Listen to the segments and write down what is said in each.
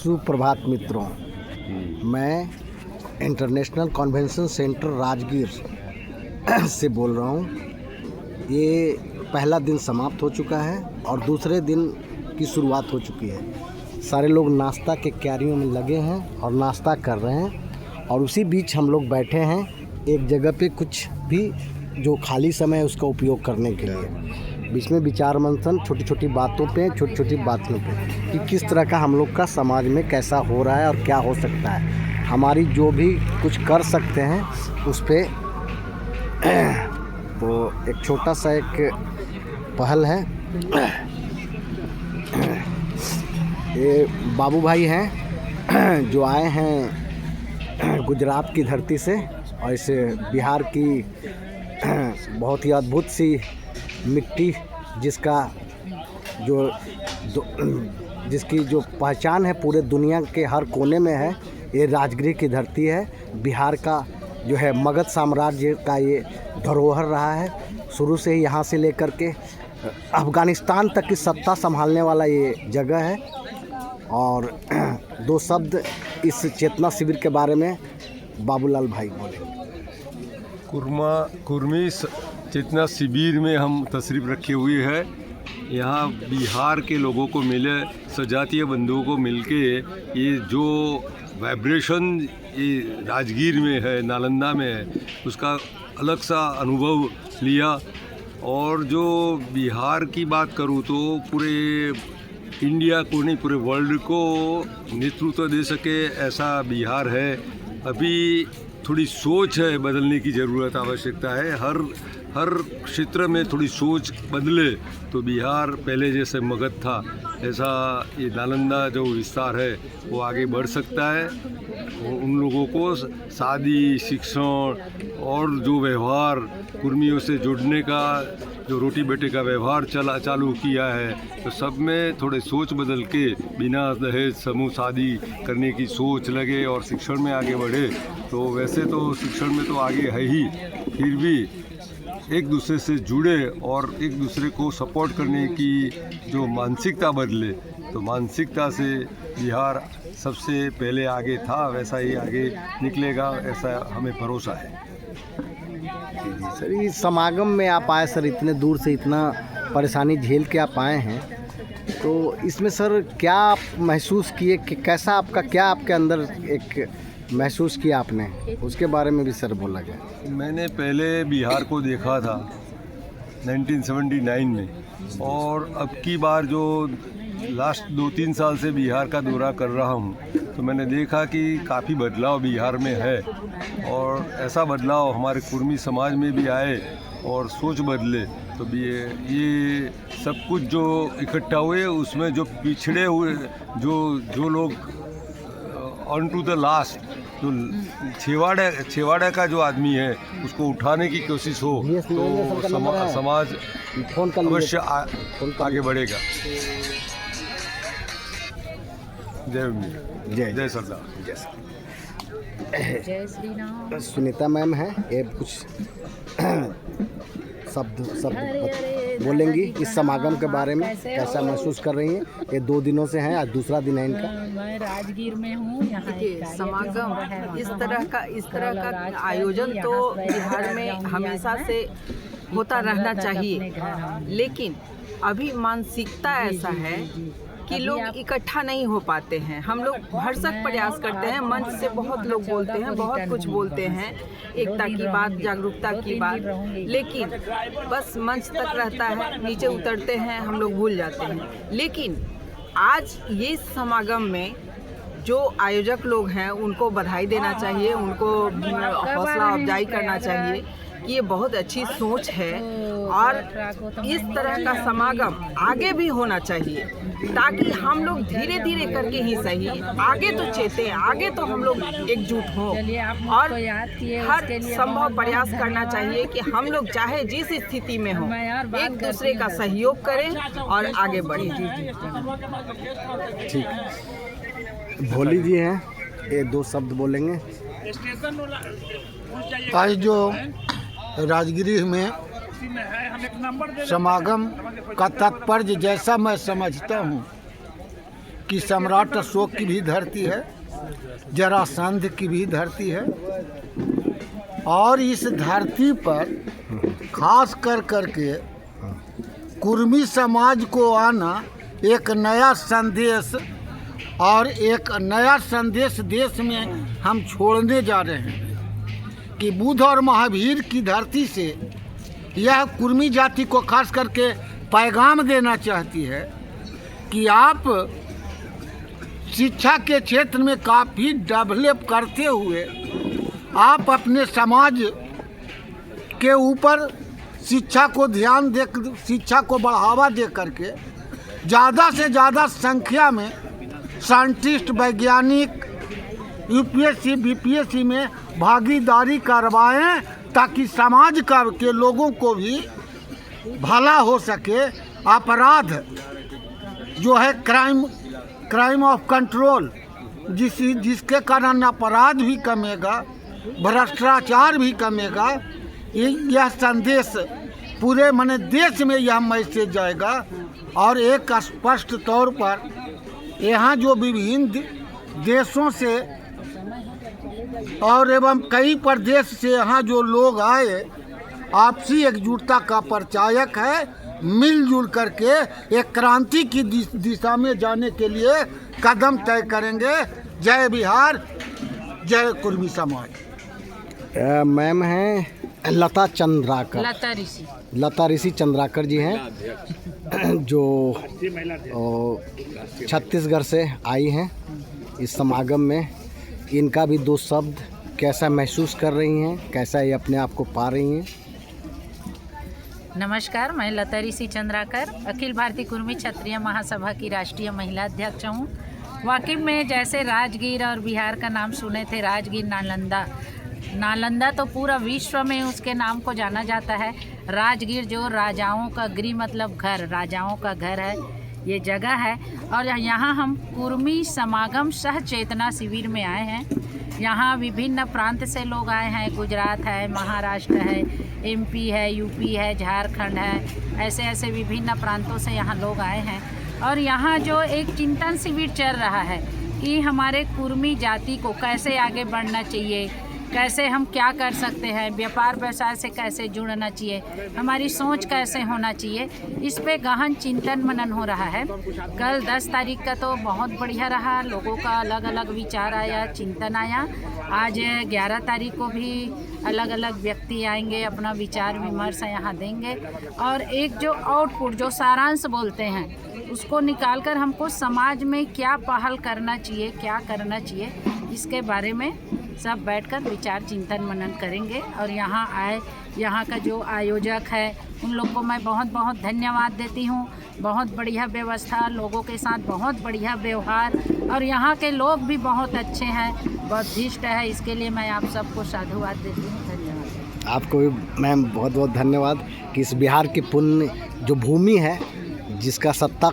सुप्रभात मित्रों, मैं इंटरनेशनल कन्वेंशन सेंटर राजगीर से बोल रहा हूँ। ये पहला दिन समाप्त हो चुका है और दूसरे दिन की शुरुआत हो चुकी है। सारे लोग नाश्ता के क्यारियों में लगे हैं और नाश्ता कर रहे हैं और उसी बीच हम लोग बैठे हैं एक जगह पे, कुछ भी जो खाली समय है उसका उपयोग करने के लिए। बीच में विचार मंथन, छोटी छोटी बातों पे, छोटी छोटी बातों पे कि किस तरह का हम लोग का समाज में कैसा हो रहा है और क्या हो सकता है। हमारी जो भी कुछ कर सकते हैं उस पर तो एक छोटा सा एक पहल है। ये बाबू भाई हैं जो आए हैं गुजरात की धरती से और इस बिहार की बहुत ही अद्भुत सी मिट्टी जिसकी जो पहचान है पूरे दुनिया के हर कोने में है, ये राजगीर की धरती है। बिहार का जो है मगध साम्राज्य का ये धरोहर रहा है। शुरू से ही यहाँ से लेकर के अफ़गानिस्तान तक की सत्ता संभालने वाला ये जगह है। और दो शब्द इस चेतना शिविर के बारे में बाबूलाल भाई बोले। कुर्मी चेतना शिविर में हम तशरीफ़ रखे हुए हैं। यहाँ बिहार के लोगों को मिले, सजातीय बंधुओं को मिलके ये जो वाइब्रेशन ये राजगीर में है, नालंदा में है, उसका अलग सा अनुभव लिया। और जो बिहार की बात करूँ तो पूरे इंडिया को नहीं, पूरे वर्ल्ड को नेतृत्व दे सके ऐसा बिहार है। अभी थोड़ी सोच है बदलने की ज़रूरत, आवश्यकता है। हर क्षेत्र में थोड़ी सोच बदले तो बिहार पहले जैसे मगध था ऐसा ये नालंदा जो विस्तार है वो आगे बढ़ सकता है। उन लोगों को शादी, शिक्षण और जो व्यवहार कुर्मियों से जुड़ने का जो रोटी बेटे का व्यवहार चालू किया है, तो सब में थोड़े सोच बदल के बिना दहेज समूह शादी करने की सोच लगे और शिक्षण में आगे बढ़े। तो वैसे तो शिक्षण में तो आगे है ही, फिर भी एक दूसरे से जुड़े और एक दूसरे को सपोर्ट करने की जो मानसिकता बदले, तो मानसिकता से बिहार सबसे पहले आगे था, वैसा ही आगे निकलेगा, ऐसा हमें भरोसा है। सर, इस समागम में आप आए सर, इतने दूर से इतना परेशानी झेल के आप आए हैं, तो इसमें सर क्या आप महसूस किए कि कैसा आपका क्या आपके अंदर एक महसूस किया आपने, उसके बारे में भी सर बोला जाए। मैंने पहले बिहार को देखा था 1979 में, और अब की बार जो लास्ट 2-3 साल से बिहार का दौरा कर रहा हूँ तो मैंने देखा कि काफ़ी बदलाव बिहार में है। और ऐसा बदलाव हमारे कुर्मी समाज में भी आए और सोच बदले, तो भी ये सब कुछ जो इकट्ठा हुए उसमें जो पिछड़े हुए जो लोग ऑन टू द लास्ट, जो छेवाड़े का जो आदमी है उसको उठाने की कोशिश हो तो समाज अवश्य आगे बढ़ेगा। जय सरदार, जय श्री राम। सुनीता मैम है, ये कुछ शब्द बोलेंगी इस समागम के बारे में, कैसा महसूस कर रही हैं। ये 2 दिनों से हैं, आज दूसरा दिन है इनका। मैं राजगीर में हूँ। यहाँ समागम इस तरह का आयोजन तो बिहार में हमेशा से होता रहना चाहिए, लेकिन अभी मानसिकता ऐसा है कि लोग इकट्ठा नहीं हो पाते हैं। हम लोग भरसक प्रयास करते हैं, मंच से बहुत लोग बोलते हैं, बहुत कुछ बोलते हैं, एकता की बात, जागरूकता की बात, लेकिन बस मंच तक रहता है, नीचे उतरते हैं हम लोग भूल जाते हैं। लेकिन आज ये समागम में जो आयोजक लोग हैं उनको बधाई देना चाहिए, उनको हौसला अफजाई करना चाहिए कि ये बहुत अच्छी सोच है और इस तरह का समागम आगे भी होना चाहिए, ताकि हम लोग धीरे धीरे करके ही सही आगे तो चेतें, आगे तो हम लोग एकजुट हों और हर संभव प्रयास करना चाहिए कि हम लोग चाहे जिस स्थिति में हों एक दूसरे का सहयोग करें और आगे बढ़ें। ठीक, भोली जी हैं, ये 2 शब्द बोलेंगे। आज जो राजगीर में समागम का तात्पर्य जैसा मैं समझता हूँ कि सम्राट अशोक की भी धरती है, जरासंध की भी धरती है। और इस धरती पर खास कर करके कुर्मी समाज को आना एक नया संदेश, और एक नया संदेश देश में हम छोड़ने जा रहे हैं कि बुद्ध और महावीर की धरती से यह कुर्मी जाति को खास करके पैगाम देना चाहती है कि आप शिक्षा के क्षेत्र में काफ़ी डेवलप करते हुए आप अपने समाज के ऊपर शिक्षा को ध्यान दे, शिक्षा को बढ़ावा दे करके ज़्यादा से ज़्यादा संख्या में साइंटिस्ट, वैज्ञानिक यूपीएससी बीपीएससी में भागीदारी करवाएं, ताकि समाज का के लोगों को भी भला हो सके। अपराध जो है क्राइम ऑफ कंट्रोल, जिसके कारण अपराध भी कमेगा, भ्रष्टाचार भी कमेगा। यह संदेश पूरे माने देश में यह मैसेज जाएगा। और एक स्पष्ट तौर पर यहाँ जो विभिन्न देशों से और एवं कई प्रदेश से यहाँ जो लोग आए, आपसी एकजुटता का परिचायक है। मिलजुल करके एक क्रांति की दिशा में जाने के लिए कदम तय करेंगे। जय बिहार, जय कुर्मी समाज। मैम हैं लता चंद्राकर, लता ऋषि चंद्राकर जी हैं, जो छत्तीसगढ़ से आई हैं इस समागम में। इनका भी दो शब्द, कैसा महसूस कर रही हैं, कैसा ये अपने आप को पा रही हैं? नमस्कार, मैं लता ऋषि चंद्राकर अखिल भारतीय कुर्मी क्षत्रिय महासभा की राष्ट्रीय महिला अध्यक्ष हूँ। वाकई में जैसे राजगीर और बिहार का नाम सुने थे, राजगीर नालंदा तो पूरा विश्व में उसके नाम को जाना जाता है। राजगीर जो राजाओं का गृह मतलब घर, राजाओं का घर है, ये जगह है। और यहाँ हम कुर्मी समागम सह चेतना शिविर में आए हैं। यहाँ विभिन्न प्रांत से लोग आए हैं, गुजरात है, महाराष्ट्र है, एमपी है, यूपी है, झारखंड है, ऐसे विभिन्न प्रांतों से यहाँ लोग आए हैं। और यहाँ जो एक चिंतन शिविर चल रहा है कि हमारे कुर्मी जाति को कैसे आगे बढ़ना चाहिए, कैसे हम क्या कर सकते हैं, व्यापार व्यवसाय से कैसे जुड़ना चाहिए, हमारी सोच कैसे होना चाहिए, इस पे गहन चिंतन मनन हो रहा है। कल 10 तारीख का तो बहुत बढ़िया रहा, लोगों का अलग अलग विचार आया, चिंतन आया। आज 11 तारीख को भी अलग अलग व्यक्ति आएंगे, अपना विचार विमर्श यहाँ देंगे। और एक जो आउटपुट, जो सारांश बोलते हैं, उसको निकालकर हमको समाज में क्या पहल करना चाहिए, क्या करना चाहिए, इसके बारे में सब बैठकर विचार चिंतन मनन करेंगे। और यहाँ आए, यहाँ का जो आयोजक है उन लोग को मैं बहुत बहुत धन्यवाद देती हूँ। बहुत बढ़िया व्यवस्था, लोगों के साथ बहुत बढ़िया व्यवहार, और यहाँ के लोग भी बहुत अच्छे हैं, बौद्धिस्ट है। इसके लिए मैं आप सबको साधुवाद देती हूँ। धन्यवाद। आपको भी मैम बहुत बहुत धन्यवाद कि इस बिहार की पुण्य जो भूमि है, जिसका सत्ता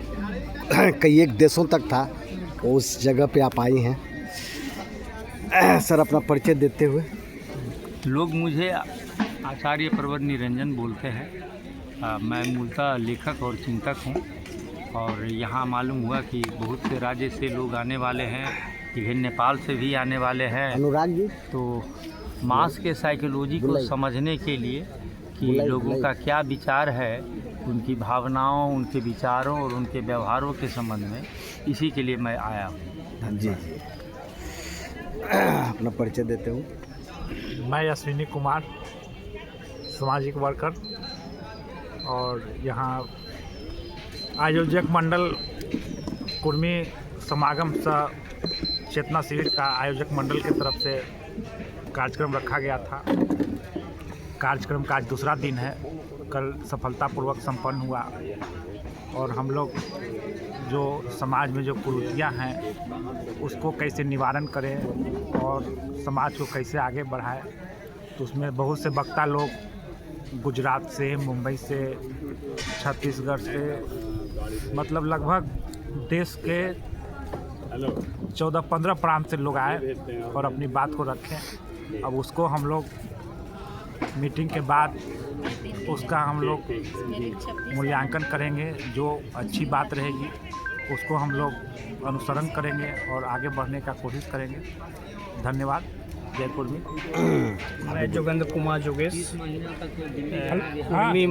कई एक देशों तक था, उस जगह पे आप आई हैं। सर, अपना परिचय देते हुए। लोग मुझे आचार्य प्रवर निरंजन बोलते हैं। मैं मूलतः लेखक और चिंतक हूँ। और यहाँ मालूम हुआ कि बहुत से राज्य से लोग आने वाले हैं, इवन नेपाल से भी आने वाले हैं। अनुराग जी, तो मास के साइकोलॉजी को समझने के लिए कि लोगों का क्या विचार है, उनकी भावनाओं, उनके विचारों और उनके व्यवहारों के संबंध में, इसी के लिए मैं आया हूँ। जी, अपना परिचय देते हूँ। मैं अश्विनी कुमार, सामाजिक वर्कर, और यहाँ आयोजक मंडल कुर्मी समागम सह चेतना शिविर का आयोजक मंडल की तरफ से कार्यक्रम रखा गया था। कार्यक्रम का आज दूसरा दिन है। कल सफलतापूर्वक संपन्न हुआ। और हम लोग जो समाज में जो कुरीतियाँ हैं उसको कैसे निवारण करें और समाज को कैसे आगे बढ़ाएं, तो उसमें बहुत से वक्ता लोग गुजरात से, मुंबई से, छत्तीसगढ़ से, मतलब लगभग देश के 14-15 प्रांत से लोग आए और अपनी बात को रखें। अब उसको हम लोग मीटिंग के बाद उसका हम लोग मूल्यांकन करेंगे। जो अच्छी बात रहेगी उसको हम लोग अनुसरण करेंगे और आगे बढ़ने का कोशिश करेंगे। धन्यवाद। जयपुर में मैं जोगेंद्र कुमार जोगेश कुर्मी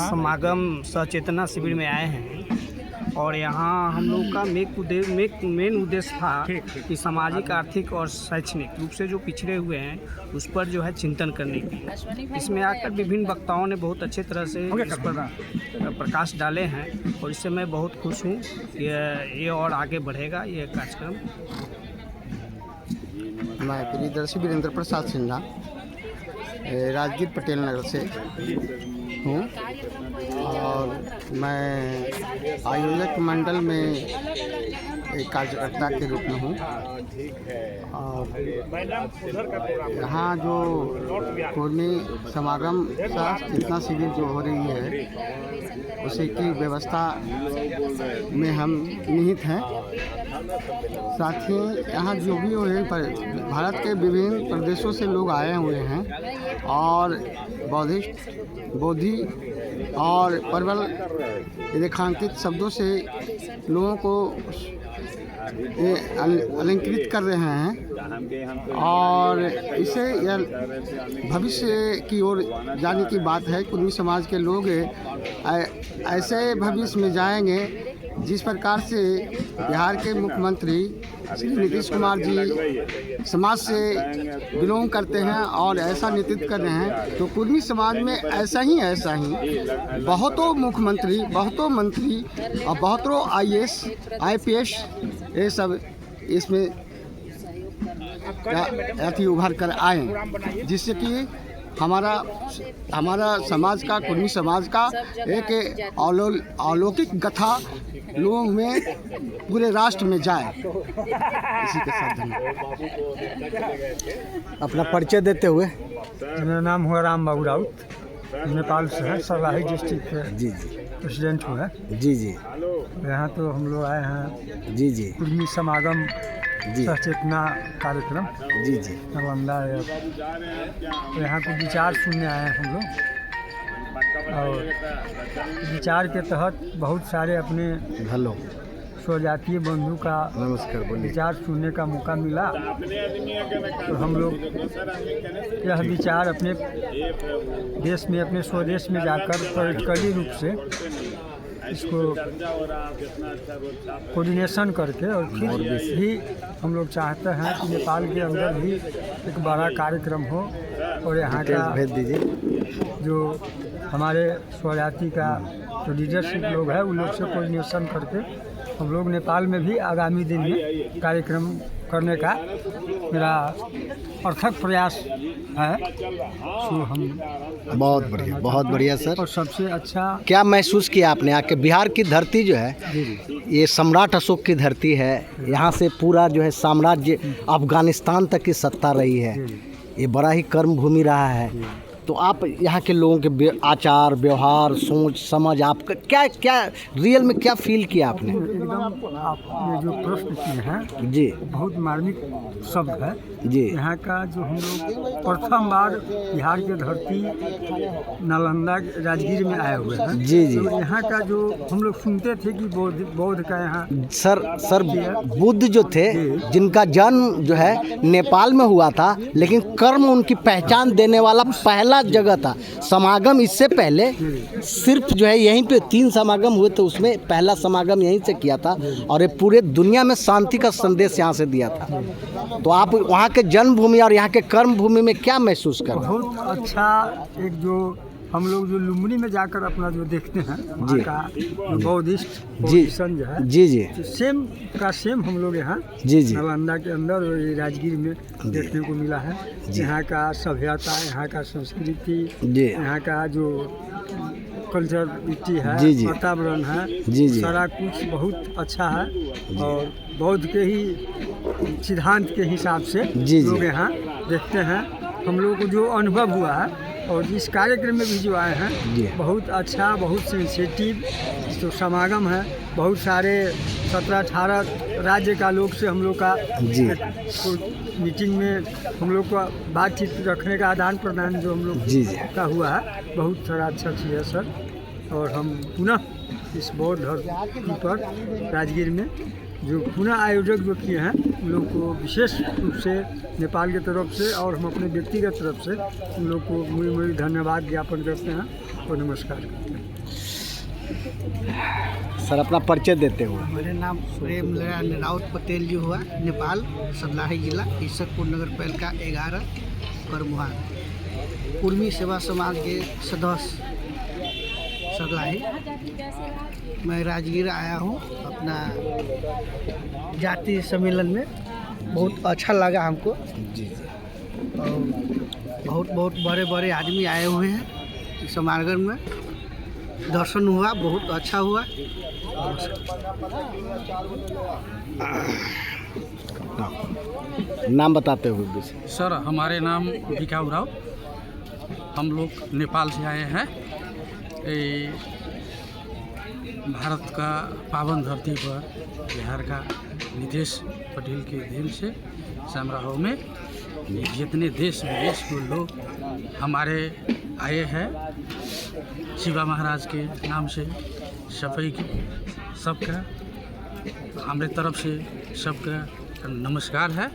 समागम सचेतना शिविर में आए हैं और यहाँ हम लोग का मेन उद्देश्य था कि सामाजिक, आर्थिक और शैक्षणिक रूप से जो पिछड़े हुए हैं उस पर जो है चिंतन करने की। इसमें आकर विभिन्न वक्ताओं ने बहुत अच्छे तरह से इस पर प्रकाश डाले हैं और इससे मैं बहुत खुश हूँ। ये और आगे बढ़ेगा ये कार्यक्रम। मैं प्रियदर्शी वीरेंद्र प्रसाद सिन्हा राजगीर पटेल नगर से हूँ और मैं आयोजक मंडल में एक कार्यकर्ता के रूप में हूँ। और यहाँ जो कुर्मी समागम चेतना शिविर जो हो रही है उसी की व्यवस्था में हम निहित हैं। साथ ही यहाँ जो भी हो भारत के विभिन्न प्रदेशों से लोग आए हुए हैं और बौद्धिस्ट, बोधि और प्रबल रेखांकित शब्दों से लोगों को अलंकृत कर रहे हैं और इसे यह भविष्य की ओर जाने की बात है। कुर्मी समाज के लोग ऐसे भविष्य में जाएंगे जिस प्रकार से बिहार के मुख्यमंत्री श्री नीतीश कुमार जी समाज से बिलोंग करते हैं और ऐसा नेतृत्व कर रहे हैं, तो कुर्मी समाज में ऐसा ही बहुतों मुख्यमंत्री, बहुतों मंत्री और बहुतों IAS, IPS ये सब इसमें उभर कर आए, जिससे कि हमारा समाज का, कुर्मी समाज का एक अलौकिक कथा लोगों में पूरे राष्ट्र में जाए। इसी के साथ अपना परिचय देते हुए। मेरा नाम हुआ राम बाबू राउत, नेपाल से है, सरलाही डिस्ट्रिक्ट के जी प्रेसिडेंट हुआ जी। यहाँ तो हम लोग आए हैं जी कुर्मी समागम सचेतना कार्यक्रम जी नालंदा। यहाँ को विचार सुनने आए हैं हम लोग और विचार के तहत बहुत सारे अपने स्वजातीय बंधु का विचार सुनने का मौका मिला। तो हम लोग यह विचार अपने देश में, अपने स्वदेश में जाकर प्रैक्टिकली रूप से इसको कोऑर्डिनेशन करके और फिर भी हम लोग चाहते हैं कि नेपाल के अंदर भी एक बड़ा कार्यक्रम हो और यहाँ का जो हमारे स्वजाति का जो लीडरशिप लोग हैं उन लोग से कोऑर्डिनेशन करके हम लोग नेपाल में भी आगामी दिन में कार्यक्रम करने का मेरा अर्थक प्रयास है। सो हम बहुत बढ़िया सर। और सबसे अच्छा क्या महसूस किया आपने आके? बिहार की धरती जो है ये सम्राट अशोक की धरती है, यहाँ से पूरा जो है साम्राज्य अफगानिस्तान तक की सत्ता रही है, ये बड़ा ही कर्म भूमि रहा है। तो आप यहाँ के लोगों के आचार, व्यवहार, सोच, समझ, आपका क्या रियल में क्या फील किया आपने? एकदम आप ये जो प्रश्न किए हैं जी बहुत मार्मिक शब्द है जी। यहाँ का जो हम लोग प्रथम बार बिहार के धरती नालंदा राजगीर में आए हुए हैं जी। तो यहाँ का जो हम लोग सुनते थे कि बौद्ध का यहाँ सर बुद्ध जो थे जिनका जन्म जो है नेपाल में हुआ था, लेकिन कर्म उनकी पहचान देने वाला पहला जगह था। समागम इससे पहले सिर्फ जो है यहीं पे 3 समागम हुए थे, उसमें पहला समागम यहीं से किया था और ये पूरे दुनिया में शांति का संदेश यहाँ से दिया था। तो आप वहाँ के जन्मभूमि और यहाँ के कर्म भूमि में क्या महसूस कर? बहुत अच्छा। एक जो हम लोग जो लुम्बिनी में जाकर अपना जो देखते हैं वहाँ का बौद्धिस्ट पोजीशन जो है जी तो सेम हम लोग यहाँ नालंदा के अंदर और राजगीर में देखने को मिला है। यहाँ का सभ्यता, यहाँ का संस्कृति, यहाँ का जो कल्चरलिटी है, वातावरण है, सारा कुछ बहुत अच्छा है और बौद्ध के ही सिद्धांत के हिसाब से लोग यहाँ देखते हैं। हम लोग को जो अनुभव हुआ है और इस कार्यक्रम में भी जो आए हैं बहुत अच्छा, बहुत सेंसिटिव जो समागम है। बहुत सारे 17-18 राज्य का लोग से हम लोग का मीटिंग में हम लोग को बातचीत रखने का आदान प्रदान जो हम लोग का हुआ है, बहुत सारा अच्छा चीज़ है सर। और हम पुनः इस बौद्ध धरती पर राजगीर में जो पुनः आयोजक जो किए हैं उन लोग को विशेष रूप से नेपाल की तरफ से और हम अपने व्यक्तिगत तरफ से उन लोग को मुझे धन्यवाद ज्ञापन करते हैं और नमस्कार करते हैं। सर अपना परिचय देते हुए। मेरे नाम प्रेम राउत पटेल जी हुआ, नेपाल, सर्लाही जिला, ईसकपुर नगर पालिका 11 करमुहा, कुर्मी सेवा समाज के सदस्य सर्लाही। मैं राजगीर आया हूँ अपना जातीय सम्मेलन में, बहुत अच्छा लगा हमको जी। और बहुत बड़े बड़े आदमी आए हुए हैं समागम में, दर्शन हुआ, बहुत अच्छा हुआ। नाम बताते हुए। सर हमारे नाम भिका उराव, हम लोग नेपाल से आए हैं। भारत का पावन धरती पर बिहार का नितेश पटेल के देन से समारोह में जितने देश विदेश के लोग हमारे आए हैं, शिवा महाराज के नाम से सफाई की सबका हमारे तरफ से सबका नमस्कार है।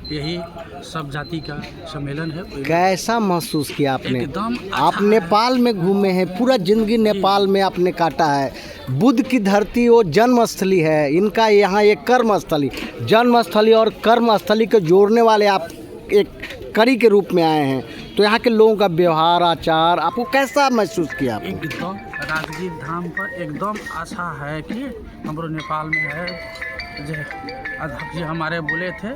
यही सब जाति का सम्मेलन है। कैसा महसूस किया आपने? एकदम आप नेपाल में घूमे हैं, पूरा जिंदगी नेपाल में आपने काटा है। बुद्ध की धरती वो जन्मस्थली है, इनका यहाँ एक कर्मस्थली, जन्मस्थली और कर्मस्थली को जोड़ने वाले आप एक कड़ी के रूप में आए हैं। तो यहाँ के लोगों का व्यवहार आचार आपको कैसा महसूस किया? एकदम राजगीर धाम पर एकदम आशा है कि हमारे नेपाल में है। अध्यक्ष जी हमारे बोले थे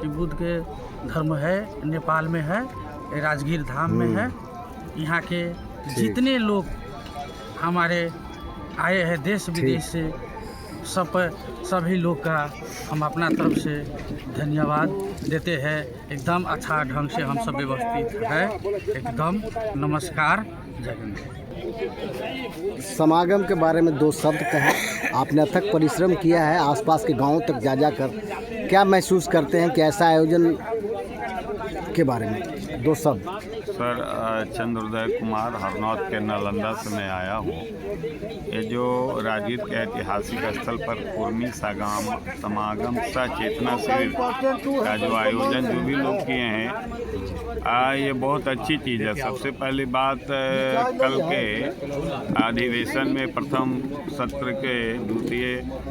कि बुद्ध के धर्म है नेपाल में है, राजगीर धाम में है। यहाँ के जितने लोग हमारे आए हैं देश विदेश से, सभी लोग का हम अपना तरफ से धन्यवाद देते हैं। एकदम अच्छा ढंग से हम सब व्यवस्थित है। एकदम नमस्कार, जय। समागम के बारे में 2 शब्द कहें। आपने अथक परिश्रम किया है, आसपास के गांवों तक जा कर क्या महसूस करते हैं कि ऐसा आयोजन के बारे में 2 शब्द। सर चंद्रोदय कुमार, हरनौत के नालंदा से मैं आया हूँ। ये जो राजगीर के ऐतिहासिक स्थल पर कुर्मी समागम सचेतना शिविर का जो आयोजन जो भी लोग किए हैं, ये बहुत अच्छी चीज़ है। सबसे पहली बात, कल के अधिवेशन में प्रथम सत्र के द्वितीय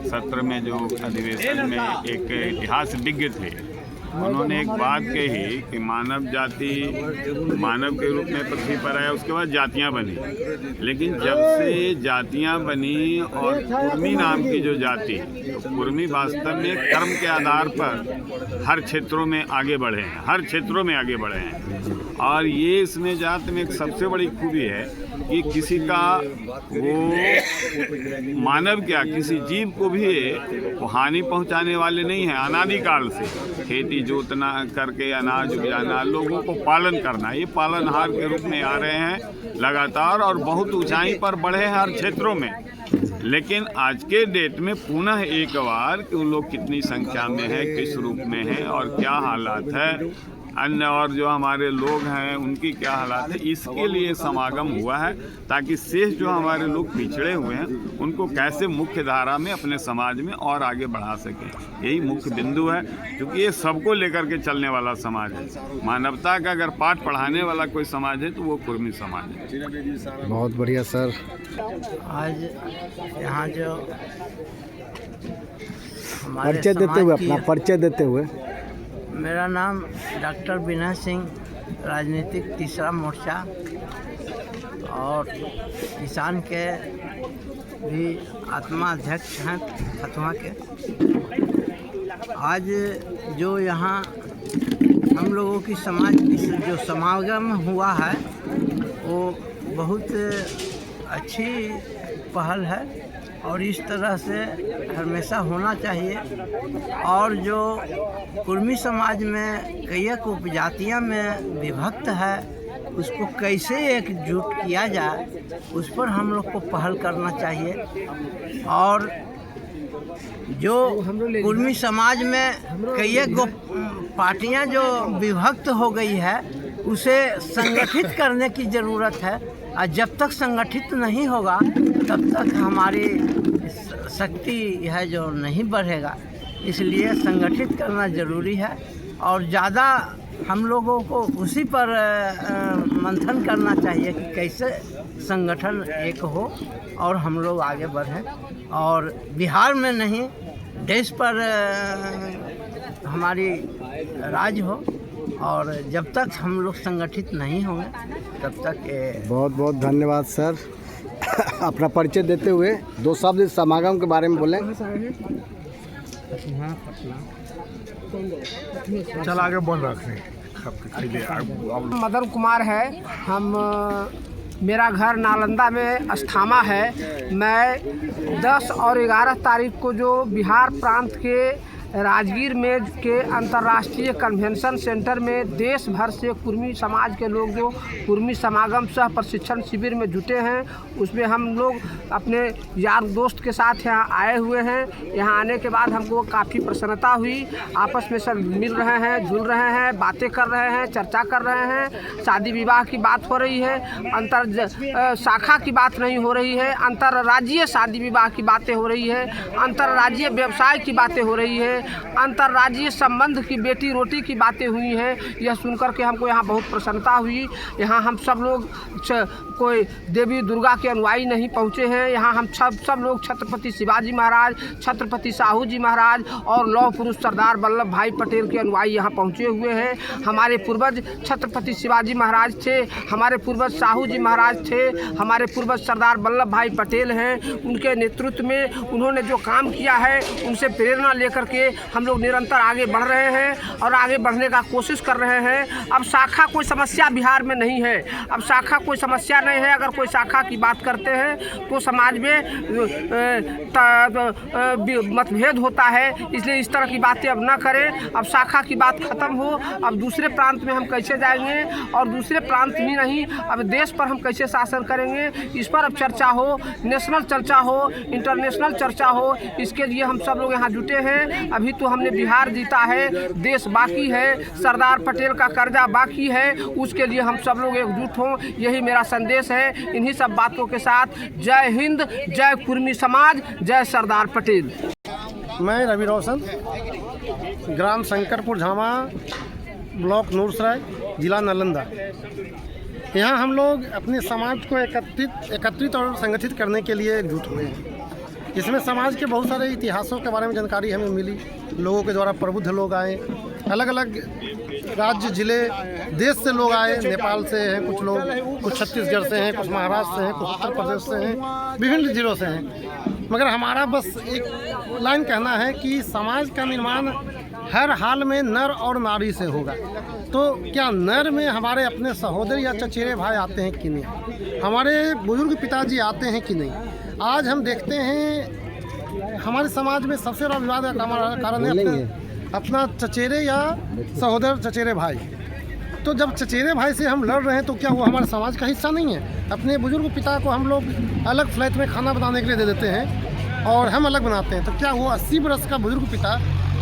सत्र में जो अधिवेशन में एक इतिहास विज्ञ थे, उन्होंने एक बात कही कि मानव जाति मानव के रूप में पृथ्वी पर आया, उसके बाद जातियां बनी। लेकिन जब से जातियां बनी और कुर्मी नाम की जो जाति, तो कुर्मी वास्तव में कर्म के आधार पर हर क्षेत्रों में आगे बढ़े हैं, हर क्षेत्रों में आगे बढ़े हैं। और ये इसमें जाति में एक सबसे बड़ी खूबी है कि किसी का वो मानव क्या किसी जीव को भी वो हानि पहुंचाने वाले नहीं हैं। अनादिकाल से खेती जोतना करके अनाज उपजाना, लोगों को पालन करना, ये पालनहार के रूप में आ रहे हैं लगातार और बहुत ऊंचाई पर बढ़े हैं हर क्षेत्रों में। लेकिन आज के डेट में पुनः एक बार कि उन लोग कितनी संख्या में है, किस रूप में है और क्या हालात है, अन्य और जो हमारे लोग हैं उनकी क्या हालात है, इसके लिए समागम हुआ है ताकि शेष जो हमारे लोग पिछड़े हुए हैं उनको कैसे मुख्य धारा में अपने समाज में और आगे बढ़ा सकें। यही मुख्य बिंदु है, क्योंकि ये सबको लेकर के चलने वाला समाज है। मानवता का अगर पाठ पढ़ाने वाला कोई समाज है तो वो कुर्मी समाज है। बहुत बढ़िया सर। आज यहाँ जो परिचय देते हुए, अपना परिचय देते हुए। मेरा नाम डॉक्टर विनय सिंह, राजनीतिक तीसरा मोर्चा और किसान के भी आत्मा अध्यक्ष हैं खतवा के। आज जो यहाँ हम लोगों की समाज जो समागम हुआ है वो बहुत अच्छी पहल है और इस तरह से हमेशा होना चाहिए। और जो कुर्मी समाज में कई उपजातियाँ में विभक्त है, उसको कैसे एकजुट किया जाए उस पर हम लोग को पहल करना चाहिए। और जो कुर्मी समाज में कई पार्टियाँ जो विभक्त हो गई है उसे संगठित करने की ज़रूरत है। और जब तक संगठित नहीं होगा तब तक हमारी शक्ति है जो नहीं बढ़ेगा। इसलिए संगठित करना ज़रूरी है और ज़्यादा हम लोगों को उसी पर मंथन करना चाहिए कि कैसे संगठन एक हो और हम लोग आगे बढ़ें और बिहार में नहीं देश पर हमारी राज हो। और जब तक हम लोग संगठित नहीं होंगे तब तक बहुत बहुत धन्यवाद सर। अपना परिचय देते हुए 2 शब्द समागम के बारे में बोलें। चल आगे बोल रखे मदन कुमार है। हम मेरा घर नालंदा में अस्थामा है। मैं 10 और 11 तारीख को जो बिहार प्रांत के राजगीर में के अंतर्राष्ट्रीय कन्वेंशन सेंटर में देश भर से कुर्मी समाज के लोग जो कुर्मी समागम सह प्रशिक्षण शिविर में जुटे हैं, उसमें हम लोग अपने यार दोस्त के साथ यहाँ आए हुए हैं। यहाँ आने के बाद हमको काफ़ी प्रसन्नता हुई। आपस में सब मिल रहे हैं, जुल रहे हैं, बातें कर रहे हैं, चर्चा कर रहे हैं। शादी विवाह की बात हो रही है, अंतर शाखा की बात नहीं हो रही है, अंतर्राज्यीय शादी विवाह की बातें हो रही है, अंतर्राज्यीय व्यवसाय की बातें हो रही है, अंतर्राज्यीय संबंध की बेटी रोटी की बातें हुई हैं। यह सुनकर के हमको यहाँ बहुत प्रसन्नता हुई। यहाँ हम सब लोग कोई देवी दुर्गा के अनुयायी नहीं पहुँचे हैं। यहाँ हम सब लोग छत्रपति शिवाजी महाराज, छत्रपति साहू जी महाराज और लौह पुरुष सरदार वल्लभ भाई पटेल के अनुयायी यहाँ पहुँचे हुए हैं। हमारे पूर्वज छत्रपति शिवाजी महाराज थे, हमारे पूर्वज साहू जी महाराज थे, हमारे पूर्वज सरदार वल्लभ भाई पटेल हैं। उनके नेतृत्व में उन्होंने जो काम किया है उनसे प्रेरणा लेकर के हम लोग निरंतर आगे बढ़ रहे हैं और आगे बढ़ने का कोशिश कर रहे हैं। अब शाखा कोई समस्या बिहार में नहीं है, अब शाखा कोई समस्या नहीं है। अगर कोई शाखा की बात करते हैं तो समाज में मतभेद होता है, इसलिए इस तरह की बातें अब ना करें। अब शाखा की बात खत्म हो। अब दूसरे प्रांत में हम कैसे जाएंगे और दूसरे प्रांत ही नहीं अब देश पर हम कैसे शासन करेंगे, इस पर अब चर्चा हो, नेशनल चर्चा हो, इंटरनेशनल चर्चा हो। इसके लिए हम सब लोग यहाँ जुटे हैं। अभी तो हमने बिहार जीता है, देश बाकी है, सरदार पटेल का कर्जा बाकी है, उसके लिए हम सब लोग एकजुट हों, यही मेरा संदेश है। इन्हीं सब बातों के साथ जय हिंद, जय कुर्मी समाज, जय सरदार पटेल। मैं रवि रोशन, ग्राम शंकरपुर झामा, ब्लॉक नूरसराय, जिला नालंदा। यहाँ हम लोग अपने समाज को एकत्रित और संगठित करने के लिए एकजुट हुए हैं। इसमें समाज के बहुत सारे इतिहासों के बारे में जानकारी हमें मिली। लोगों के द्वारा प्रबुद्ध लोग आए, अलग अलग राज्य जिले देश से लोग आए। नेपाल से हैं कुछ लोग, कुछ छत्तीसगढ़ से हैं, कुछ महाराष्ट्र से हैं, कुछ उत्तर प्रदेश से हैं, विभिन्न जिलों से हैं। मगर हमारा बस एक लाइन कहना है कि समाज का निर्माण हर हाल में नर और नारी से होगा। तो क्या नर में हमारे अपने सहोदर या चचेरे भाई आते हैं कि नहीं, हमारे बुजुर्ग पिताजी आते हैं कि नहीं। आज हम देखते हैं हमारे समाज में सबसे बड़ा विवाद का कारण है अपना चचेरे या सहोदर चचेरे भाई। तो जब चचेरे भाई से हम लड़ रहे हैं तो क्या वो हमारे समाज का हिस्सा नहीं है? अपने बुजुर्ग पिता को हम लोग अलग फ्लैट में खाना बनाने के लिए दे देते हैं और हम अलग बनाते हैं, तो क्या वो 80 बरस का बुजुर्ग पिता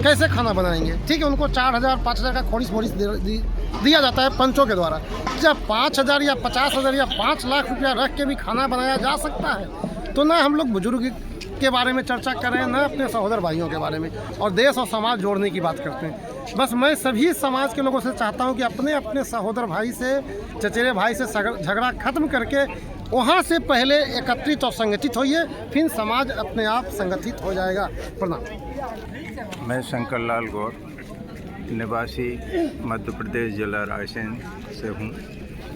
कैसे खाना बनाएंगे? ठीक है, उनको 4,000 5,000 का खोरिस दिया जाता है पंचों के द्वारा। जब 5,000 या 50,000 या 5 लाख रुपया रख के भी खाना बनाया जा सकता है, तो ना हम लोग बुजुर्ग के बारे में चर्चा कर रहे हैं, ना अपने सहोदर भाइयों के बारे में, और देश और समाज जोड़ने की बात करते हैं। बस मैं सभी समाज के लोगों से चाहता हूं कि अपने अपने सहोदर भाई से, चचेरे भाई से झगड़ा खत्म करके वहां से पहले एकत्रित और संगठित होइए, फिर समाज अपने आप संगठित हो जाएगा। प्रणाम। मैं शंकर लाल गौर, निवासी मध्य प्रदेश जिला रायसेन से हूँ।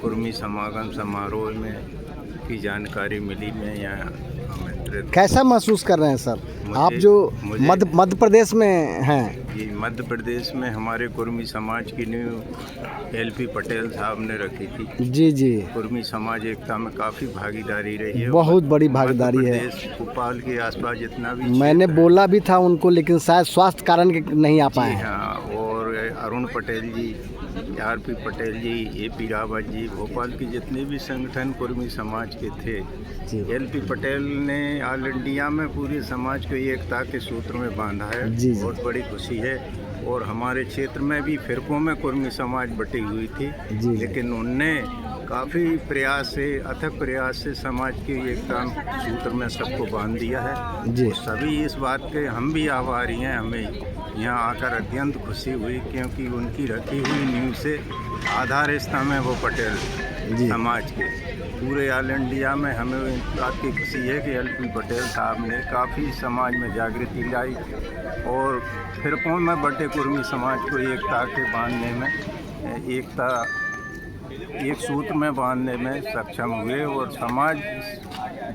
कुर्मी समागम समारोह में की जानकारी मिली, मैं यहाँ आमंत्रित। कैसा महसूस कर रहे हैं सर आप जो मध्य प्रदेश में हैं? जी, मध्य प्रदेश में हमारे कुर्मी समाज की नींव LP पटेल साहब ने रखी थी। जी जी। कुर्मी समाज एकता में काफ़ी भागीदारी रही है, बहुत बड़ी भागीदारी है। भोपाल के आसपास जितना भी मैंने बोला भी था उनको, लेकिन शायद स्वास्थ्य कारण के नहीं आ पाए। हाँ, और अरुण पटेल जी आर.पी. पटेल जी, A.P. रावत जी, भोपाल के जितने भी संगठन कुर्मी समाज के थे, L.P. पटेल ने ऑल इंडिया में पूरे समाज को एकता के सूत्र में बांधा है। बहुत बड़ी खुशी है। और हमारे क्षेत्र में भी फिरकों में कुर्मी समाज बटी हुई थी, लेकिन उनने काफ़ी प्रयास से, अथक प्रयास से समाज की एकता सूत्र में सबको बांध दिया है। तो सभी इस बात के हम भी आभारी हैं। हमें यहाँ आकर अत्यंत खुशी हुई, क्योंकि उनकी रखी हुई नींव से आधार स्तंभ है वो पटेल समाज के। पूरे ऑल इंडिया में हमें इस बात की खुशी है कि L.P. पटेल साहब ने काफ़ी समाज में जागृति लाई और फिरकों में बटे कुर्मी समाज को एकता के बांधने में, एक सूत्र में बांधने में सक्षम हुए और समाज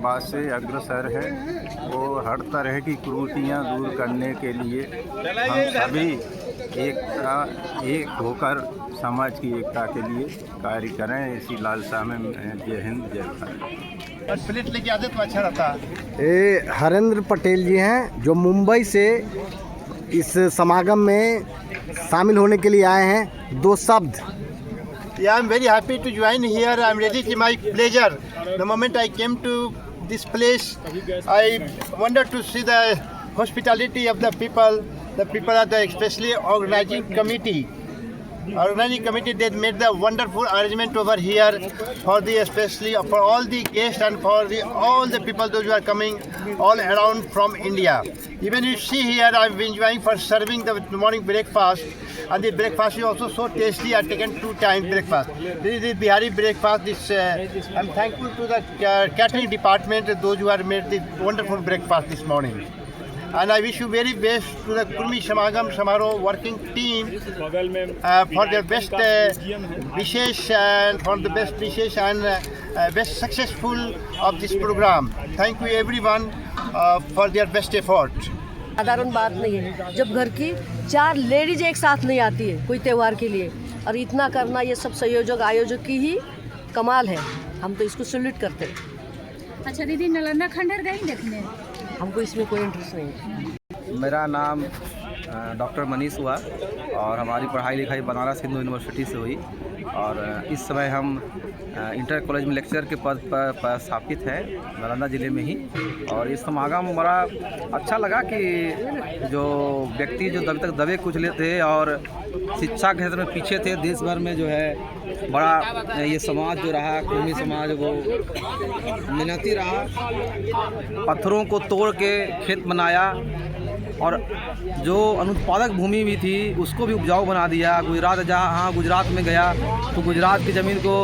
बात से अग्रसर है और हर तरह की कुरीतियाँ दूर करने के लिए हम सभी एक होकर समाज की एकता के लिए कार्य करें। इसी लालसा में जय हिंद, जय भारत। प्लेट लेके आते तो अच्छा रहता। ये हरेंद्र पटेल जी हैं जो मुंबई से इस समागम में शामिल होने के लिए आए हैं। दो शब्द। Yeah, I'm very happy to join here. I'm ready to my pleasure. The moment I came to this place, I wanted to see the hospitality of the people. The people are the especially organizing committee. Organizing committee, they made the wonderful arrangement over here for the especially for all the guests and for all the people those who are coming all around from India. Even you see here, I'm enjoying for serving the morning breakfast, and the breakfast is also so tasty. I've taken 2 times breakfast. This is the Bihari breakfast. I'm thankful to the catering department, those who have made the wonderful breakfast this morning. And I wish you very best to the Kurmi Samagam Samaroh working team for their best wishes and for the best wishes and best successful of this program. Thank you everyone for their best effort. साधारण बात नहीं है जब घर की 4 ladies एक साथ नहीं आती है कोई त्यौहार के लिए, और इतना करना ये सब संयोजक आयोजक की ही कमाल है। हम तो इसको सैल्यूट करते हैं। अच्छा दीदी, नालंदा खंडहर गई देखने? हमको इसमें कोई इंटरेस्ट नहीं है। मेरा नाम डॉक्टर मनीष हुआ और हमारी पढ़ाई लिखाई बनारस हिंदू यूनिवर्सिटी से हुई और इस समय हम इंटर कॉलेज में लेक्चर के पद पर स्थापित है नालंदा ज़िले में ही। और इस समागम बड़ा अच्छा लगा कि जो व्यक्ति जो अभी तक दबे कुचले थे और शिक्षा के क्षेत्र में पीछे थे, देश भर में जो है बड़ा ये समाज जो रहा कुर्मी समाज वो मेहनती रहा, पत्थरों को तोड़ के खेत बनाया और जो अनुत्पादक भूमि भी थी उसको भी उपजाऊ बना दिया। गुजरात में गया तो गुजरात की ज़मीन को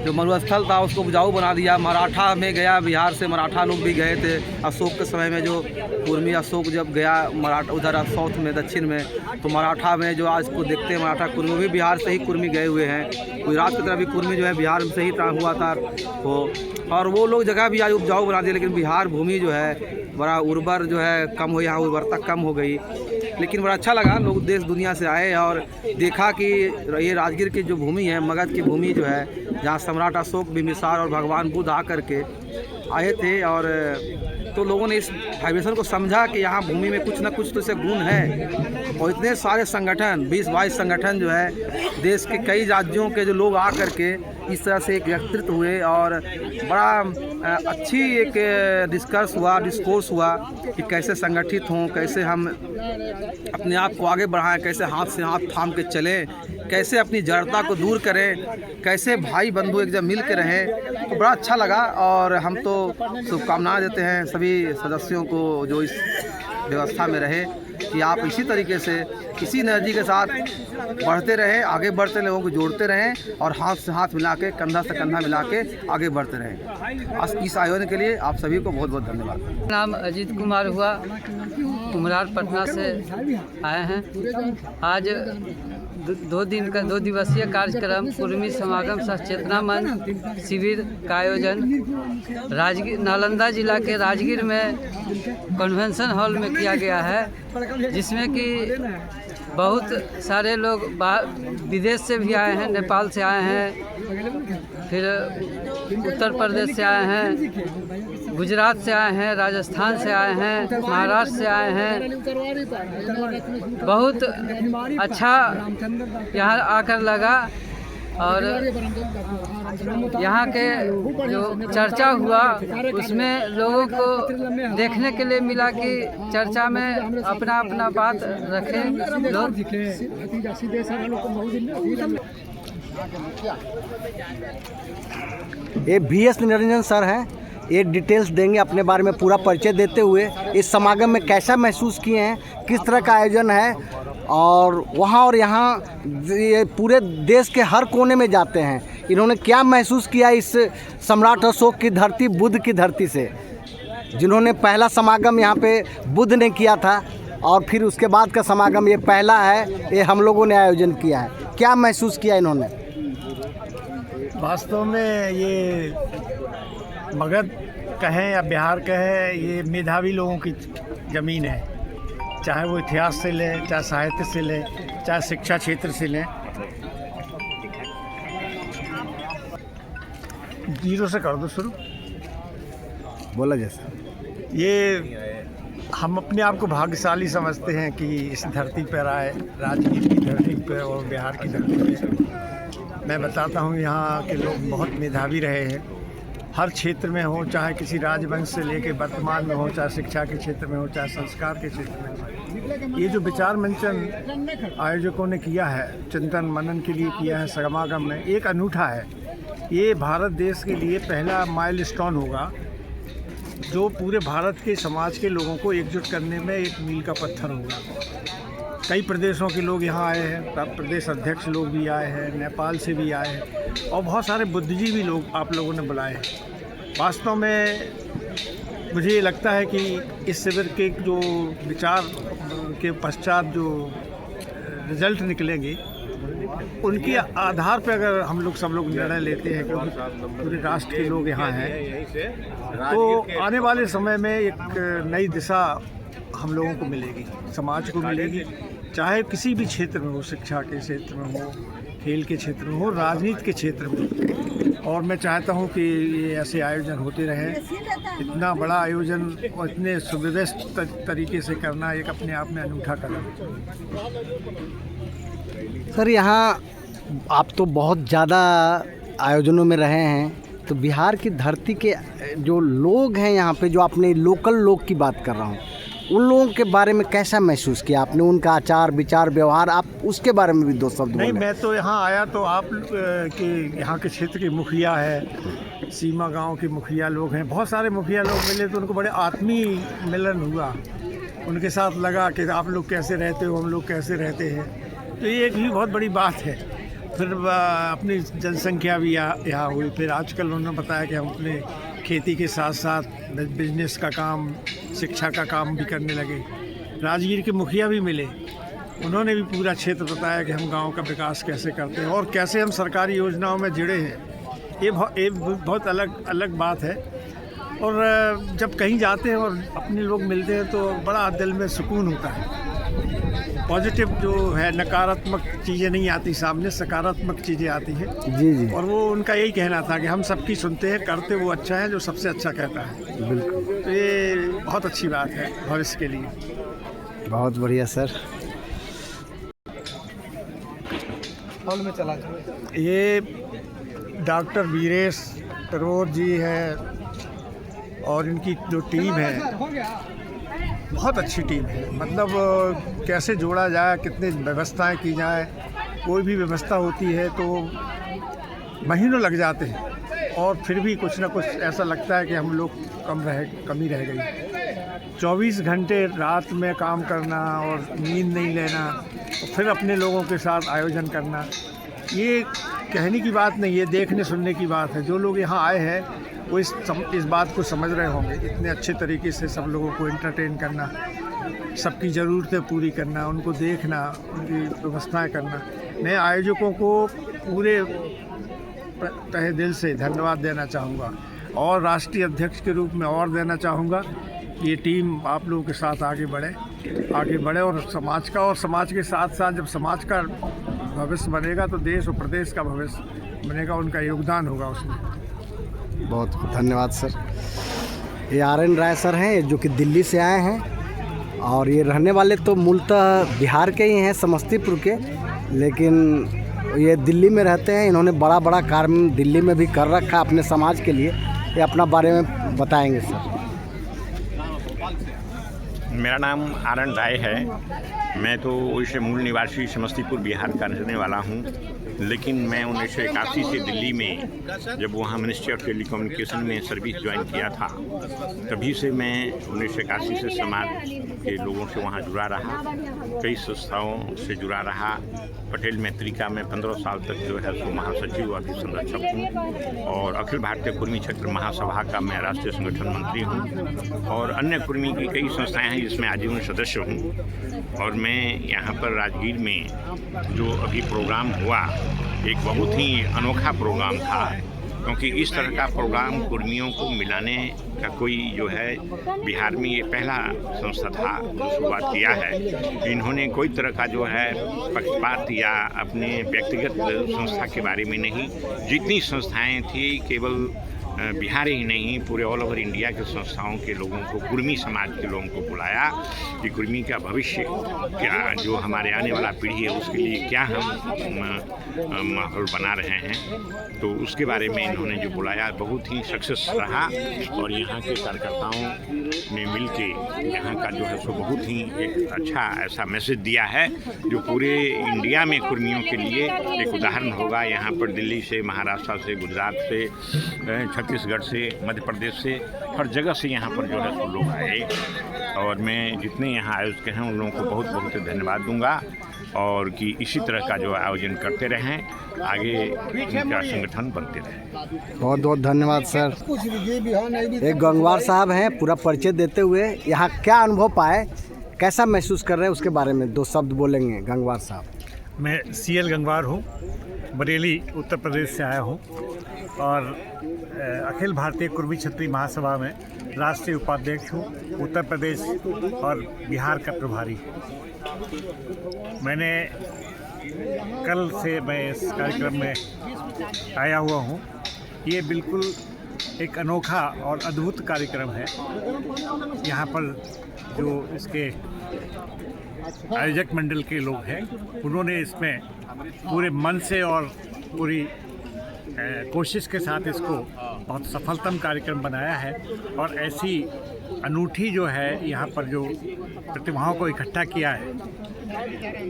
जो मरुस्थल था उसको उपजाऊ बना दिया। मराठा में गया, बिहार से मराठा लोग भी गए थे अशोक के समय में। जो कुर्मी अशोक जब गया मराठा उधर साउथ में दक्षिण में, तो मराठा में जो आज को देखते हैं मराठा कुर्मी भी बिहार से ही कुर्मी गए हुए हैं। गुजरात की तरफ भी कुर्मी जो है बिहार से ही हुआ था और वो लोग जगह भी आज उपजाऊ बना दिए। लेकिन बिहार भूमि जो है बड़ा उर्वर जो है कम हो, यहाँ उर्वरता कम हो गई। लेकिन बड़ा अच्छा लगा, लोग देश दुनिया से आए और देखा कि ये राजगीर की जो भूमि है, मगध की भूमि जो है, जहाँ सम्राट अशोक, बिम्बिसार और भगवान बुद्ध आ करके आए थे। और तो लोगों ने इस वाइब्रेशन को समझा कि यहाँ भूमि में कुछ ना कुछ तो इसे गुण है। और इतने सारे संगठन 20-22 संगठन जो है देश के कई राज्यों के जो लोग आ करके इस तरह से एक एकत्रित हुए और बड़ा अच्छी एक डिस्कोर्स हुआ कि कैसे संगठित हों, कैसे हम अपने आप को आगे बढ़ाएं, कैसे हाथ से हाथ थाम के चलें, कैसे अपनी जड़ता को दूर करें, कैसे भाई बंधु एक जब मिल के रहें। तो बड़ा अच्छा लगा और हम तो शुभकामनाएं देते हैं सभी सदस्यों को जो इस व्यवस्था में रहे कि आप इसी तरीके से इसी एनर्जी के साथ बढ़ते रहें, आगे बढ़ते लोगों को जोड़ते रहें और हाथ से हाथ मिला के, कंधा से कंधा मिला के आगे बढ़ते रहें। इस आयोजन के लिए आप सभी को बहुत बहुत धन्यवाद। नाम अजीत कुमार हुआ, कुमरार पटना से आए हैं। आज 2 दिवसीय कार्यक्रम कुर्मी समागम सचेतना मंच शिविर का आयोजन नालंदा जिला के राजगीर में कन्वेंशन हॉल में किया गया है, जिसमें कि बहुत सारे लोग विदेश से भी आए हैं, नेपाल से आए हैं, फिर उत्तर प्रदेश से आए हैं, गुजरात से आए हैं, राजस्थान से आए हैं, महाराष्ट्र से आए हैं। बहुत अच्छा यहाँ आकर लगा और यहाँ के जो चर्चा हुआ उसमें लोगों को देखने के लिए मिला कि चर्चा में अपना अपना बात रखें लोग। ये VS निरंजन सर हैं, ये डिटेल्स देंगे अपने बारे में पूरा परिचय देते हुए इस समागम में कैसा महसूस किए हैं, किस तरह का आयोजन है और वहाँ और यहाँ ये पूरे देश के हर कोने में जाते हैं। इन्होंने क्या महसूस किया इस सम्राट अशोक की धरती, बुद्ध की धरती से, जिन्होंने पहला समागम यहाँ पे बुद्ध ने किया था और फिर उसके बाद का समागम ये पहला है, ये हम लोगों ने आयोजन किया है। क्या महसूस किया इन्होंने? वास्तव में ये मगध कहें या बिहार कहें, ये मेधावी लोगों की ज़मीन है, चाहे वो इतिहास से लें, चाहे साहित्य से लें, चाहे शिक्षा क्षेत्र से लें। जीरो से कर दो शुरू, बोला जैसा। ये हम अपने आप को भाग्यशाली समझते हैं कि इस धरती पर आए, राजगीर की धरती पर और बिहार की धरती पर। मैं बताता हूँ यहाँ के लोग बहुत मेधावी रहे हैं, हर क्षेत्र में हो, चाहे किसी राजवंश से लेकर वर्तमान में हो, चाहे शिक्षा के क्षेत्र में हो, चाहे संस्कार के क्षेत्र में हो। ये जो विचार मंचन आयोजकों ने किया है, चिंतन मनन के लिए किया है समागम में, एक अनूठा है। ये भारत देश के लिए पहला माइलस्टोन होगा जो पूरे भारत के समाज के लोगों को एकजुट करने में एक मील का पत्थर होगा। कई प्रदेशों के लोग यहाँ आए हैं, प्रदेश अध्यक्ष लोग भी आए हैं, नेपाल से भी आए हैं और बहुत सारे बुद्धिजीवी लोग आप लोगों ने बुलाए हैं। वास्तव में मुझे ये लगता है कि इस शिविर के जो विचार के पश्चात जो रिजल्ट निकलेंगे उनके आधार पर अगर हम लोग सब लोग निर्णय लेते हैं, क्योंकि पूरे राष्ट्र के लोग यहाँ हैं, तो आने वाले समय में एक नई दिशा हम लोगों को मिलेगी, समाज को मिलेगी, चाहे किसी भी क्षेत्र में हो, शिक्षा के क्षेत्र में हो, खेल के क्षेत्र में हो, राजनीति के क्षेत्र में। और मैं चाहता हूँ कि ये ऐसे आयोजन होते रहें। इतना बड़ा आयोजन और इतने सुव्यवस्थित तरीके से करना एक अपने आप में अनूठा कदम है। सर, यहाँ आप तो बहुत ज़्यादा आयोजनों में रहे हैं, तो बिहार की धरती के जो लोग हैं यहाँ पे, जो अपने लोकल लोग की बात कर रहा हूँ, उन लोगों के बारे में कैसा महसूस किया आपने, उनका आचार विचार व्यवहार, आप उसके बारे में भी दो शब्द बोलें। नहीं, मैं तो यहाँ आया तो आप के यहाँ के क्षेत्र के मुखिया है, सीमा गांव के मुखिया लोग हैं, बहुत सारे मुखिया लोग मिले तो उनको बड़े आत्मीय मिलन हुआ। उनके साथ लगा कि आप लोग कैसे रहते हो, हम लोग कैसे रहते हैं, तो ये एक भी बहुत बड़ी बात है। फिर अपनी जनसंख्या भी यहाँ हुई। फिर आजकल उन्होंने बताया कि हम अपने खेती के साथ साथ बिजनेस का काम, शिक्षा का काम भी करने लगे। राजगीर के मुखिया भी मिले, उन्होंने भी पूरा क्षेत्र बताया कि हम गांव का विकास कैसे करते हैं और कैसे हम सरकारी योजनाओं में जुड़े हैं। ये बहुत अलग बात है। और जब कहीं जाते हैं और अपने लोग मिलते हैं तो बड़ा दिल में सुकून होता है। पॉजिटिव जो है, नकारात्मक चीज़ें नहीं आती सामने, सकारात्मक चीज़ें आती हैं। जी जी। और वो उनका यही कहना था कि हम सबकी सुनते हैं, करते वो अच्छा है जो सबसे अच्छा कहता है। बिल्कुल, तो ये बहुत अच्छी बात है भविष्य के लिए। बहुत बढ़िया सर। हॉल में चला जाए। ये डॉक्टर वीरेश तरोर जी है और इनकी जो टीम है बहुत अच्छी टीम है। मतलब कैसे जोड़ा जाए, कितनी व्यवस्थाएं की जाए, कोई भी व्यवस्था होती है तो महीनों लग जाते हैं और फिर भी कुछ ना कुछ ऐसा लगता है कि हम लोग कमी रह गई। 24 घंटे रात में काम करना और नींद नहीं लेना और फिर अपने लोगों के साथ आयोजन करना, ये कहने की बात नहीं है, देखने सुनने की बात है। जो लोग यहाँ आए हैं वो इस बात को समझ रहे होंगे। इतने अच्छे तरीके से सब लोगों को एंटरटेन करना, सबकी ज़रूरतें पूरी करना, उनको देखना, उनकी व्यवस्थाएं करना। मैं आयोजकों को पूरे तहे दिल से धन्यवाद देना चाहूँगा और राष्ट्रीय अध्यक्ष के रूप में और देना चाहूँगा। ये टीम आप लोगों के साथ आगे बढ़े और समाज के साथ साथ जब समाज का भविष्य बनेगा तो देश और प्रदेश का भविष्य बनेगा, उनका योगदान होगा उसमें। बहुत धन्यवाद सर। ये RN राय सर हैं जो कि दिल्ली से आए हैं और ये रहने वाले तो मूलतः बिहार के ही हैं, समस्तीपुर के, लेकिन ये दिल्ली में रहते हैं। इन्होंने बड़ा बड़ा कार्य दिल्ली में भी कर रखा है अपने समाज के लिए। ये अपना बारे में बताएंगे सर। मेरा नाम RN राय है। मैं तो वैसे मूल निवासी समस्तीपुर बिहार का रहने वाला हूँ, लेकिन मैं 1981 से दिल्ली में जब वहाँ मिनिस्ट्री ऑफ टेलीकम्युनिकेशन में सर्विस ज्वाइन किया था, तभी से मैं 1981 से समाज के लोगों से वहाँ जुड़ा रहा, कई संस्थाओं से जुड़ा रहा। पटेल मैत्रिका में 15 साल तक जो है सो महासचिव और संरक्षक हूँ, और अखिल भारतीय कुर्मी क्षेत्र महासभा का मैं राष्ट्रीय संगठन मंत्री हूँ, और अन्य कुर्मी की कई संस्थाएं हैं जिसमें आजीवन सदस्य हूँ। और मैं यहाँ पर राजगीर में जो अभी प्रोग्राम हुआ, एक बहुत ही अनोखा प्रोग्राम था, क्योंकि इस तरह का प्रोग्राम कुर्मियों को मिलाने का कोई जो है बिहार में ये पहला संस्था था जो शुरुआत किया है। इन्होंने कोई तरह का जो है पक्षपात या अपने व्यक्तिगत संस्था के बारे में नहीं, जितनी संस्थाएं थी केवल बिहार ही नहीं पूरे ऑल ओवर इंडिया के संस्थाओं के लोगों को, कुर्मी समाज के लोगों को बुलाया कि कुर्मी का भविष्य क्या, जो हमारे आने वाला पीढ़ी है उसके लिए क्या हम माहौल बना रहे हैं, तो उसके बारे में इन्होंने जो बुलाया बहुत ही सक्सेस रहा। और यहाँ के कार्यकर्ताओं ने मिल के यहाँ का जो है सो बहुत ही एक अच्छा ऐसा मैसेज दिया है जो पूरे इंडिया में कुर्मियों के लिए एक उदाहरण होगा। यहाँ पर दिल्ली से, महाराष्ट्र से, गुजरात से, छत्तीसगढ़ से, मध्य प्रदेश से, हर जगह से यहाँ पर जो है सो लोग आए, और मैं जितने यहाँ आयोजक हैं उन लोगों को बहुत बहुत धन्यवाद दूंगा, और कि इसी तरह का जो आयोजन करते रहें, आगे इनका संगठन बनते रहे। बहुत बहुत धन्यवाद सर। एक गंगवार साहब हैं, पूरा परिचय देते हुए यहाँ क्या अनुभव पाए, कैसा महसूस कर रहे हैं, उसके बारे में 2 शब्द बोलेंगे गंगवार साहब। मैं CL गंगवार हूँ, बरेली उत्तर प्रदेश से आया हूँ, और अखिल भारतीय कुर्मी क्षत्रिय महासभा में राष्ट्रीय उपाध्यक्ष हूँ, उत्तर प्रदेश और बिहार का प्रभारी। मैंने कल से मैं इस कार्यक्रम में आया हुआ हूँ। ये बिल्कुल एक अनोखा और अद्भुत कार्यक्रम है। यहाँ पर जो इसके आयोजक मंडल के लोग हैं उन्होंने इसमें पूरे मन से और पूरी कोशिश के साथ इसको बहुत सफलतम कार्यक्रम बनाया है, और ऐसी अनूठी जो है यहाँ पर जो प्रतिभाओं को इकट्ठा किया है,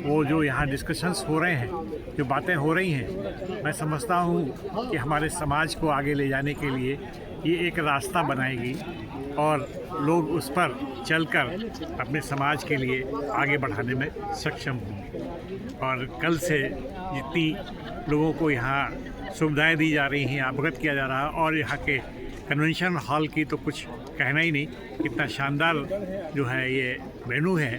वो जो यहाँ डिस्कशंस हो रहे हैं, जो बातें हो रही हैं, मैं समझता हूँ कि हमारे समाज को आगे ले जाने के लिए ये एक रास्ता बनाएगी, और लोग उस पर चलकर अपने समाज के लिए आगे बढ़ाने में सक्षम होंगे। और कल से जितनी लोगों को यहाँ सुविधाएं दी जा रही हैं, अवगत किया जा रहा है, और यहाँ के कन्वेंशन हॉल की तो कुछ कहना ही नहीं, कितना शानदार जो है ये वेन्यू है,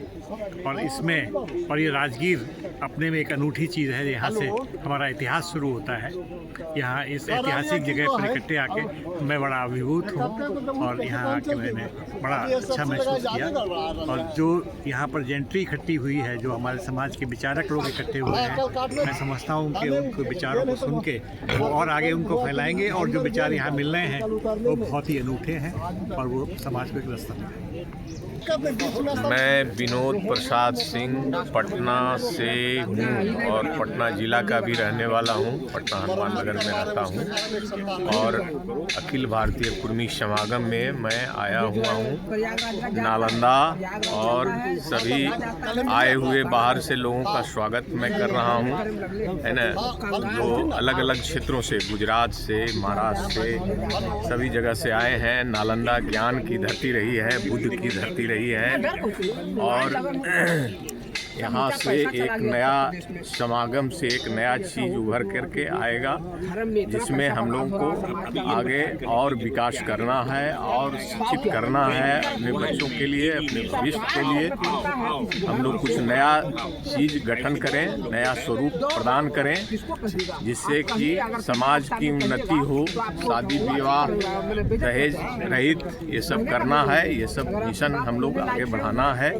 और इसमें और ये राजगीर अपने में एक अनूठी चीज़ है। यहाँ से हमारा इतिहास शुरू होता है। यहाँ इस ऐतिहासिक जगह पर इकट्ठे आके मैं बड़ा अभिभूत हूँ, और यहाँ आके मैंने बड़ा अच्छा महसूस किया। और जो यहाँ पर जेंट्री इकट्ठी हुई है, जो हमारे समाज के विचारक लोग इकट्ठे हुए हैं, मैं समझता हूँ कि उनके विचारों को सुन के वो और आगे उनको फैलाएंगे, और जो विचार यहाँ मिल रहे हैं वो बहुत ही अनूठे हैं, और वो समाज को एक रास्ता बनाएंगे। मैं विनोद प्रसाद सिंह पटना से हूँ, और पटना ज़िला का भी रहने वाला हूँ। पटना हनुमान नगर में रहता हूँ, और अखिल भारतीय कुर्मी समागम में मैं आया हुआ हूँ। नालंदा और सभी आए हुए बाहर से लोगों का स्वागत मैं कर रहा हूँ, है ना, जो अलग अलग क्षेत्रों से, गुजरात से, महाराष्ट्र से, सभी जगह से आए हैं। नालंदा ज्ञान की धरती रही है, बुद्ध की धरती रही है, और यहाँ से एक नया समागम से एक नया चीज़ उभर करके आएगा, जिसमें हम लोगों को आगे और विकास करना है और शिक्षित करना है अपने बच्चों के लिए, अपने भविष्य के लिए। हम लोग कुछ नया चीज़ गठन करें, नया स्वरूप प्रदान करें, जिससे कि समाज की उन्नति हो। शादी विवाह दहेज रहित ये सब करना है, ये सब मिशन हम लोग आगे बढ़ाना है,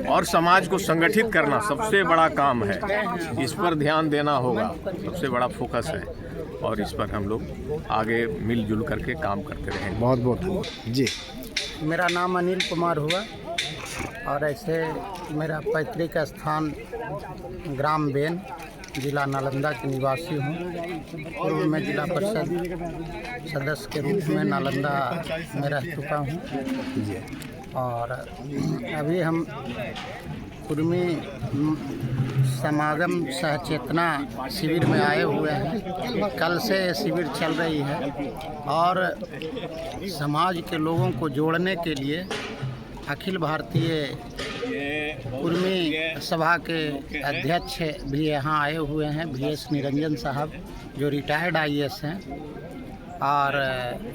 और समाज को संगठित करना सबसे बड़ा काम है। इस पर ध्यान देना होगा, सबसे बड़ा फोकस है, और इस पर हम लोग आगे मिलजुल करके काम करते रहेंगे। बहुत बहुत जी। मेरा नाम अनिल कुमार हुआ और ऐसे मेरा पैतृक स्थान ग्राम बेन, जिला नालंदा के निवासी हूँ। पूर्व में जिला परिषद सदस्य के रूप में नालंदा में रह चुका हूँ और अभी हम कुर्मी समागम सहचेतना शिविर में आए हुए हैं। कल से शिविर चल रही है और समाज के लोगों को जोड़ने के लिए अखिल भारतीय कुर्मी सभा के अध्यक्ष भी यहाँ आए हुए हैं, VS निरंजन साहब जो रिटायर्ड IAS हैं, और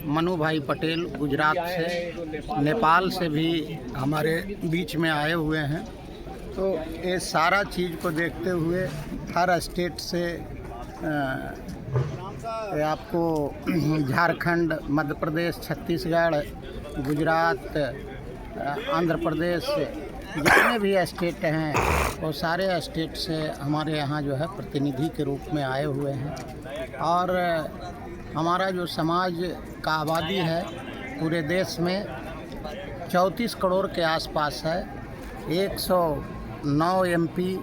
मनु भाई पटेल गुजरात से, नेपाल से भी हमारे बीच में आए हुए हैं। तो ये सारा चीज़ को देखते हुए हर स्टेट से आपको झारखंड, मध्य प्रदेश, छत्तीसगढ़, गुजरात, आंध्र प्रदेश, जितने भी स्टेट हैं वो सारे स्टेट से हमारे यहाँ जो है प्रतिनिधि के रूप में आए हुए हैं। और हमारा जो समाज का आबादी है पूरे देश में 34 करोड़ के आसपास है। 109 MP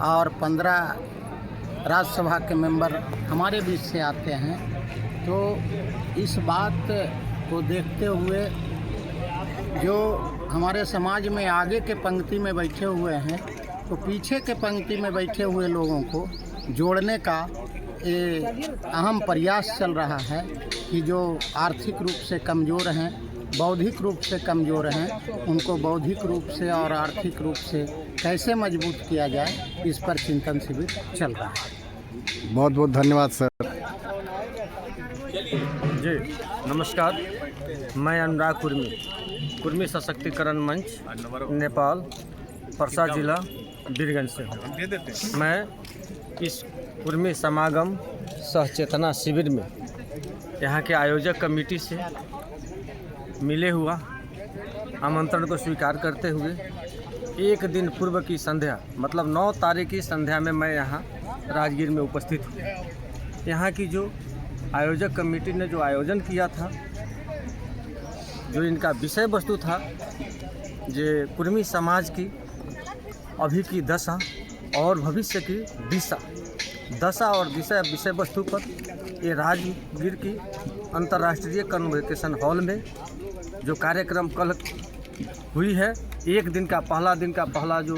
और 15 राज्यसभा के मेंबर हमारे बीच से आते हैं। तो इस बात को देखते हुए जो हमारे समाज में आगे के पंक्ति में बैठे हुए हैं तो पीछे के पंक्ति में बैठे हुए लोगों को जोड़ने का ये अहम प्रयास चल रहा है कि जो आर्थिक रूप से कमज़ोर हैं, बौद्धिक रूप से कमज़ोर हैं, उनको बौद्धिक रूप से और आर्थिक रूप से कैसे मजबूत किया जाए, इस पर चिंतन शिविर चल रहा है। बहुत बहुत धन्यवाद सर। जी नमस्कार, मैं अनुराग कुर्मी सशक्तिकरण मंच नेपाल परसा जिला बीरगंज से हूँ। मैं इस कुर्मी समागम सहचेतना शिविर में यहाँ के आयोजक कमेटी से मिले हुआ आमंत्रण को स्वीकार करते हुए एक दिन पूर्व की संध्या मतलब 9 तारीख की संध्या में मैं यहाँ राजगीर में उपस्थित हूँ। यहाँ की जो आयोजक कमेटी ने जो आयोजन किया था, जो इनका विषय वस्तु था, जो कुर्मी समाज की अभी की दशा और भविष्य की दशा और दिशा विषय वस्तु पर ये राजगीर की अंतर्राष्ट्रीय कन्वोकेशन हॉल में जो कार्यक्रम कल हुई है, एक दिन का पहला जो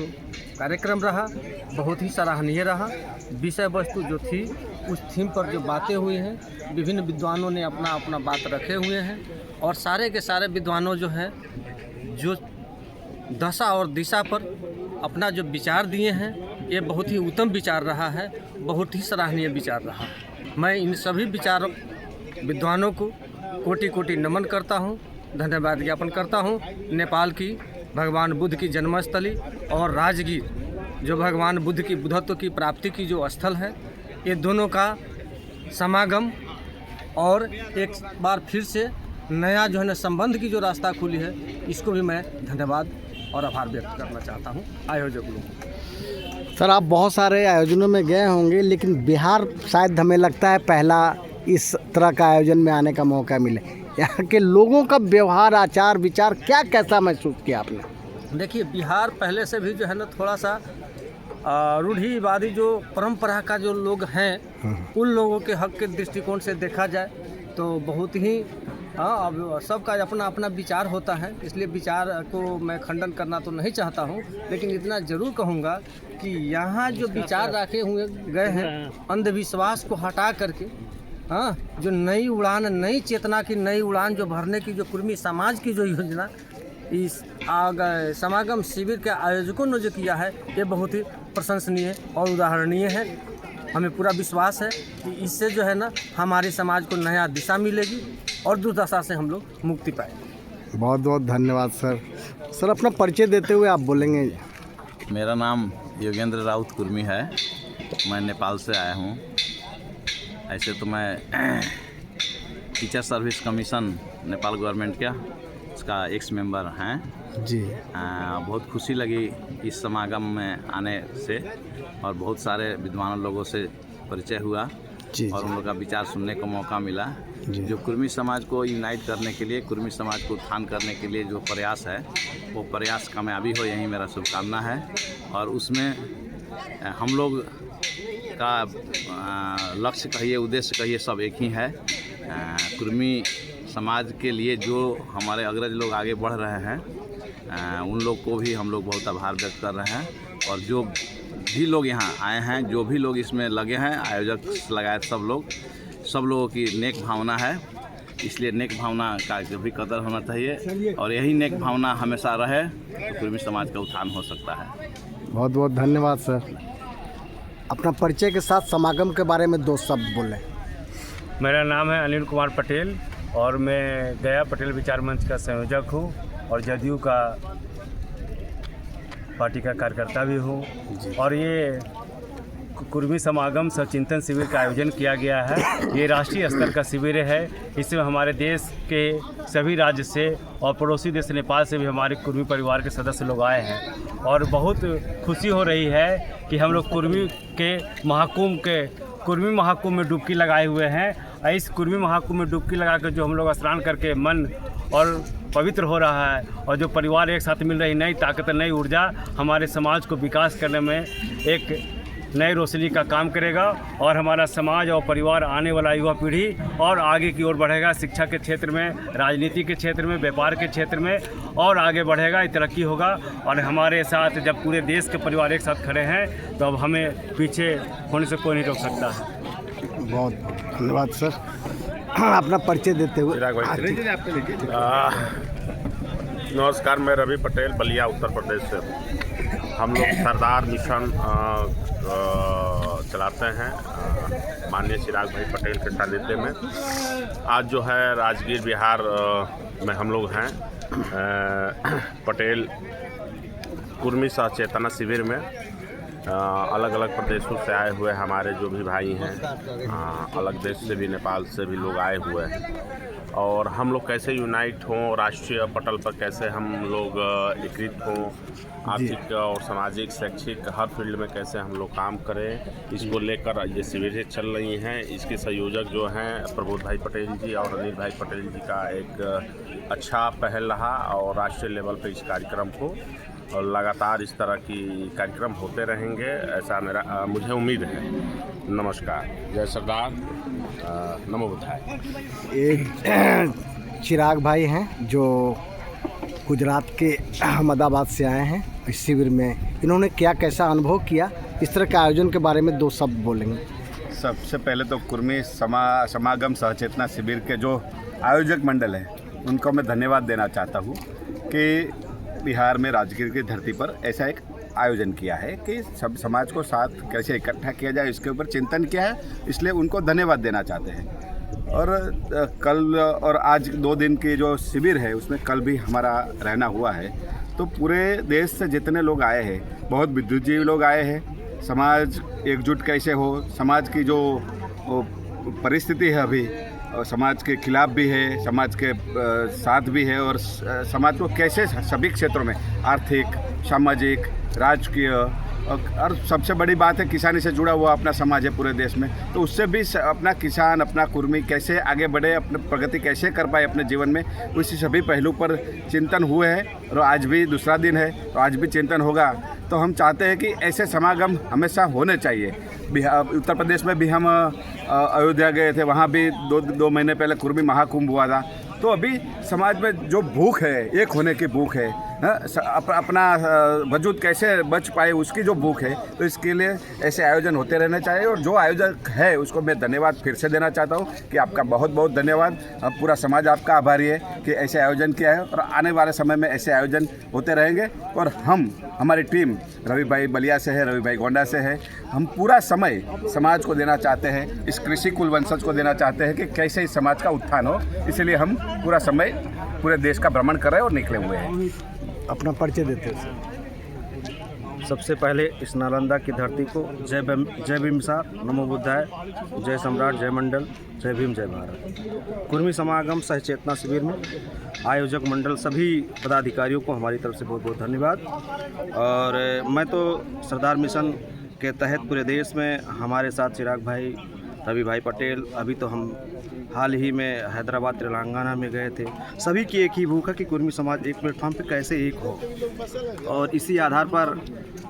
कार्यक्रम रहा बहुत ही सराहनीय रहा। विषय वस्तु जो थी उस थीम पर जो बातें हुई हैं, विभिन्न विद्वानों ने अपना अपना बात रखे हुए हैं और सारे के सारे विद्वानों जो है जो दशा और दिशा पर अपना जो विचार दिए हैं, ये बहुत ही उत्तम विचार रहा है, बहुत ही सराहनीय विचार रहा। मैं इन सभी विचारों विद्वानों को कोटि कोटि नमन करता हूँ, धन्यवाद ज्ञापन करता हूँ। नेपाल की भगवान बुद्ध की जन्मस्थली और राजगीर जो भगवान बुद्ध की बुद्धत्व की प्राप्ति की जो स्थल है, ये दोनों का समागम और एक बार फिर से नया जो है ना संबंध की जो रास्ता खुली है, इसको भी मैं धन्यवाद और आभार व्यक्त करना चाहता हूँ आयोजक लोगों को। सर आप बहुत सारे आयोजनों में गए होंगे, लेकिन बिहार शायद हमें लगता है पहला इस तरह का आयोजन में आने का मौका मिले। यहाँ के लोगों का व्यवहार, आचार विचार क्या कैसा महसूस किया आपने? देखिए, बिहार पहले से भी जो है ना थोड़ा सा रूढ़िवादी जो परंपरा का जो लोग हैं, उन लोगों के हक के दृष्टिकोण से देखा जाए तो बहुत ही अब सबका अपना अपना विचार होता है, इसलिए विचार को मैं खंडन करना तो नहीं चाहता हूँ, लेकिन इतना ज़रूर कहूँगा कि यहाँ जो विचार रखे हुए गए हैं अंधविश्वास को हटा करके, जो नई उड़ान, नई चेतना की नई उड़ान जो भरने की जो कुर्मी समाज की जो योजना इस समागम शिविर के आयोजकों ने जो किया है, ये बहुत ही प्रशंसनीय और उदाहरणीय है। हमें पूरा विश्वास है कि इससे जो है ना हमारे समाज को नया दिशा मिलेगी और दुर्दशा से हम लोग मुक्ति पाएंगे। बहुत बहुत धन्यवाद सर। सर अपना परिचय देते हुए आप बोलेंगे? मेरा नाम योगेंद्र राउत कुर्मी है, मैं नेपाल से आया हूँ। ऐसे तो मैं teacher service commission Nepal government का उसका एक्स मेंबर हैं जी। बहुत खुशी लगी इस समागम में आने से और बहुत सारे विद्वान लोगों से परिचय हुआ और उन लोग का विचार सुनने का मौका मिला। जो कुर्मी समाज को यूनाइट करने के लिए, कुर्मी समाज को उत्थान करने के लिए जो प्रयास है, वो प्रयास कामयाबी हो, यही मेरा शुभकामना है। और उसमें हम लोग का लक्ष्य कहिए, उद्देश्य कहिए, सब एक ही है। कुर्मी समाज के लिए जो हमारे अग्रज लोग आगे बढ़ रहे हैं, उन लोग को भी हम लोग बहुत आभार व्यक्त कर रहे हैं। और जो भी लोग यहाँ आए हैं, जो भी लोग इसमें लगे हैं, आयोजक लगाए सब लोगों की नेक भावना है। इसलिए नेक भावना का भी कदर होना चाहिए और यही नेक भावना हमेशा रहे तो कुर्मी समाज का उत्थान हो सकता है। बहुत बहुत धन्यवाद सर। अपना परिचय के साथ समागम के बारे में 2 शब्द बोलें। मेरा नाम है अनिल कुमार पटेल और मैं गया पटेल विचार मंच का संयोजक हूँ और जदयू का पार्टी का कार्यकर्ता भी हूँ। और ये कुर्मी समागम सचिंतन शिविर का आयोजन किया गया है। ये राष्ट्रीय स्तर का शिविर है। इसमें हमारे देश के सभी राज्य से और पड़ोसी देश नेपाल से भी हमारे कुर्मी परिवार के सदस्य लोग आए हैं और बहुत खुशी हो रही है कि हम लोग कुर्मी महाकुंभ में डुबकी लगाए हुए हैं। इस कुर्मी महाकुंभ में डुबकी लगा कर जो हम लोग स्नान करके मन और पवित्र हो रहा है और जो परिवार एक साथ मिल रही नई ताकत, नई ऊर्जा हमारे समाज को विकास करने में एक नई रोशनी का काम करेगा और हमारा समाज और परिवार, आने वाला युवा पीढ़ी और आगे की ओर बढ़ेगा। शिक्षा के क्षेत्र में, राजनीति के क्षेत्र में, व्यापार के क्षेत्र में और आगे बढ़ेगा, तरक्की होगा। और हमारे साथ जब पूरे देश के परिवार एक साथ खड़े हैं तो अब हमें पीछे होने से कोई नहीं रोक सकता है। बहुत धन्यवाद सर। अपना परिचय देते हुए। नमस्कार, मैं रवि पटेल, बलिया, उत्तर प्रदेश से। हम लोग सरदार मिशन चलाते हैं माननीय चिराग भाई पटेल के सानिध्य में। आज जो है राजगीर बिहार में हम लोग हैं पटेल कुर्मी सह चेतना शिविर में। अलग अलग प्रदेशों से आए हुए हमारे जो भी भाई हैं, अलग देश से भी, नेपाल से भी लोग आए हुए हैं और हम लोग कैसे यूनाइट हों, राष्ट्रीय पटल पर कैसे हम लोग एकीकृत हों, आर्थिक और सामाजिक, शैक्षिक हर फील्ड में कैसे हम लोग काम करें, इसको लेकर ये शिविरें चल रही हैं। इसके संयोजक जो हैं प्रबोध भाई पटेल जी और अनिल भाई पटेल जी का एक अच्छा पहल रहा और राष्ट्रीय लेवल पर इस कार्यक्रम को और लगातार इस तरह की कार्यक्रम होते रहेंगे, ऐसा मुझे उम्मीद है। नमस्कार, जय सरदार, नमो बुद्धाय। एक चिराग भाई हैं जो गुजरात के अहमदाबाद से आए हैं इस शिविर में। इन्होंने क्या कैसा अनुभव किया, इस तरह के आयोजन के बारे में 2 शब्द बोलेंगे। सबसे पहले तो कुर्मी समागम सहचेतना शिविर के जो आयोजक मंडल हैं उनको मैं धन्यवाद देना चाहता हूँ कि बिहार में राजगीर की धरती पर ऐसा एक आयोजन किया है कि सब समाज को साथ कैसे इकट्ठा किया जाए, इसके ऊपर चिंतन किया है, इसलिए उनको धन्यवाद देना चाहते हैं। और कल और आज 2 दिन की जो शिविर है उसमें कल भी हमारा रहना हुआ है। तो पूरे देश से जितने लोग आए हैं, बहुत विद्युतजीवी लोग आए हैं। समाज एकजुट कैसे हो, समाज की जो परिस्थिति है अभी, और समाज के खिलाफ भी है, समाज के साथ भी है और समाज को कैसे सभी क्षेत्रों में आर्थिक, सामाजिक, राजकीय और सबसे बड़ी बात है किसानी से जुड़ा हुआ अपना समाज है पूरे देश में। तो उससे भी अपना किसान, अपना कुर्मी कैसे आगे बढ़े, अपने प्रगति कैसे कर पाए अपने जीवन में, उसी सभी पहलू पर चिंतन हुए हैं। और आज भी दूसरा दिन है तो आज भी चिंतन होगा। तो हम चाहते हैं कि ऐसे समागम हमेशा होने चाहिए। उत्तर प्रदेश में भी हम अयोध्या गए थे, वहाँ भी 2 महीने पहले कुर्मी महाकुंभ हुआ था। तो अभी समाज में जो भूख है, एक होने की भूख है, अपना वजूद कैसे बच पाए उसकी जो भूख है, तो इसके लिए ऐसे आयोजन होते रहने चाहिए। और जो आयोजक है उसको मैं धन्यवाद फिर से देना चाहता हूँ कि आपका बहुत बहुत धन्यवाद। अब पूरा समाज आपका आभारी है कि ऐसे आयोजन किया है और आने वाले समय में ऐसे आयोजन होते रहेंगे। और हमारी टीम रवि भाई बलिया से है, रवि भाई गोंडा से है, हम पूरा समय समाज को देना चाहते हैं, इस कृषि कुल वंशज को देना चाहते हैं कि कैसे इस समाज का उत्थान हो। इसलिए हम पूरा समय पूरे देश का भ्रमण कर रहे हैं और निकले हुए हैं। अपना परिचय देते हैं। सबसे पहले इस नालंदा की धरती को जय भीमसार, नमो बुद्धाय, जय सम्राट, जय मंडल, जय भीम, जय भारत। कुर्मी समागम सह चेतना शिविर में आयोजक मंडल सभी पदाधिकारियों को हमारी तरफ से बहुत बहुत धन्यवाद। और मैं तो सरदार मिशन के तहत पूरे देश में हमारे साथ चिराग भाई रवि भाई पटेल। अभी तो हम हाल ही में हैदराबाद तेलंगाना में गए थे। सभी की एक ही भूख है कि कुर्मी समाज एक प्लेटफॉर्म पे कैसे एक हो, और इसी आधार पर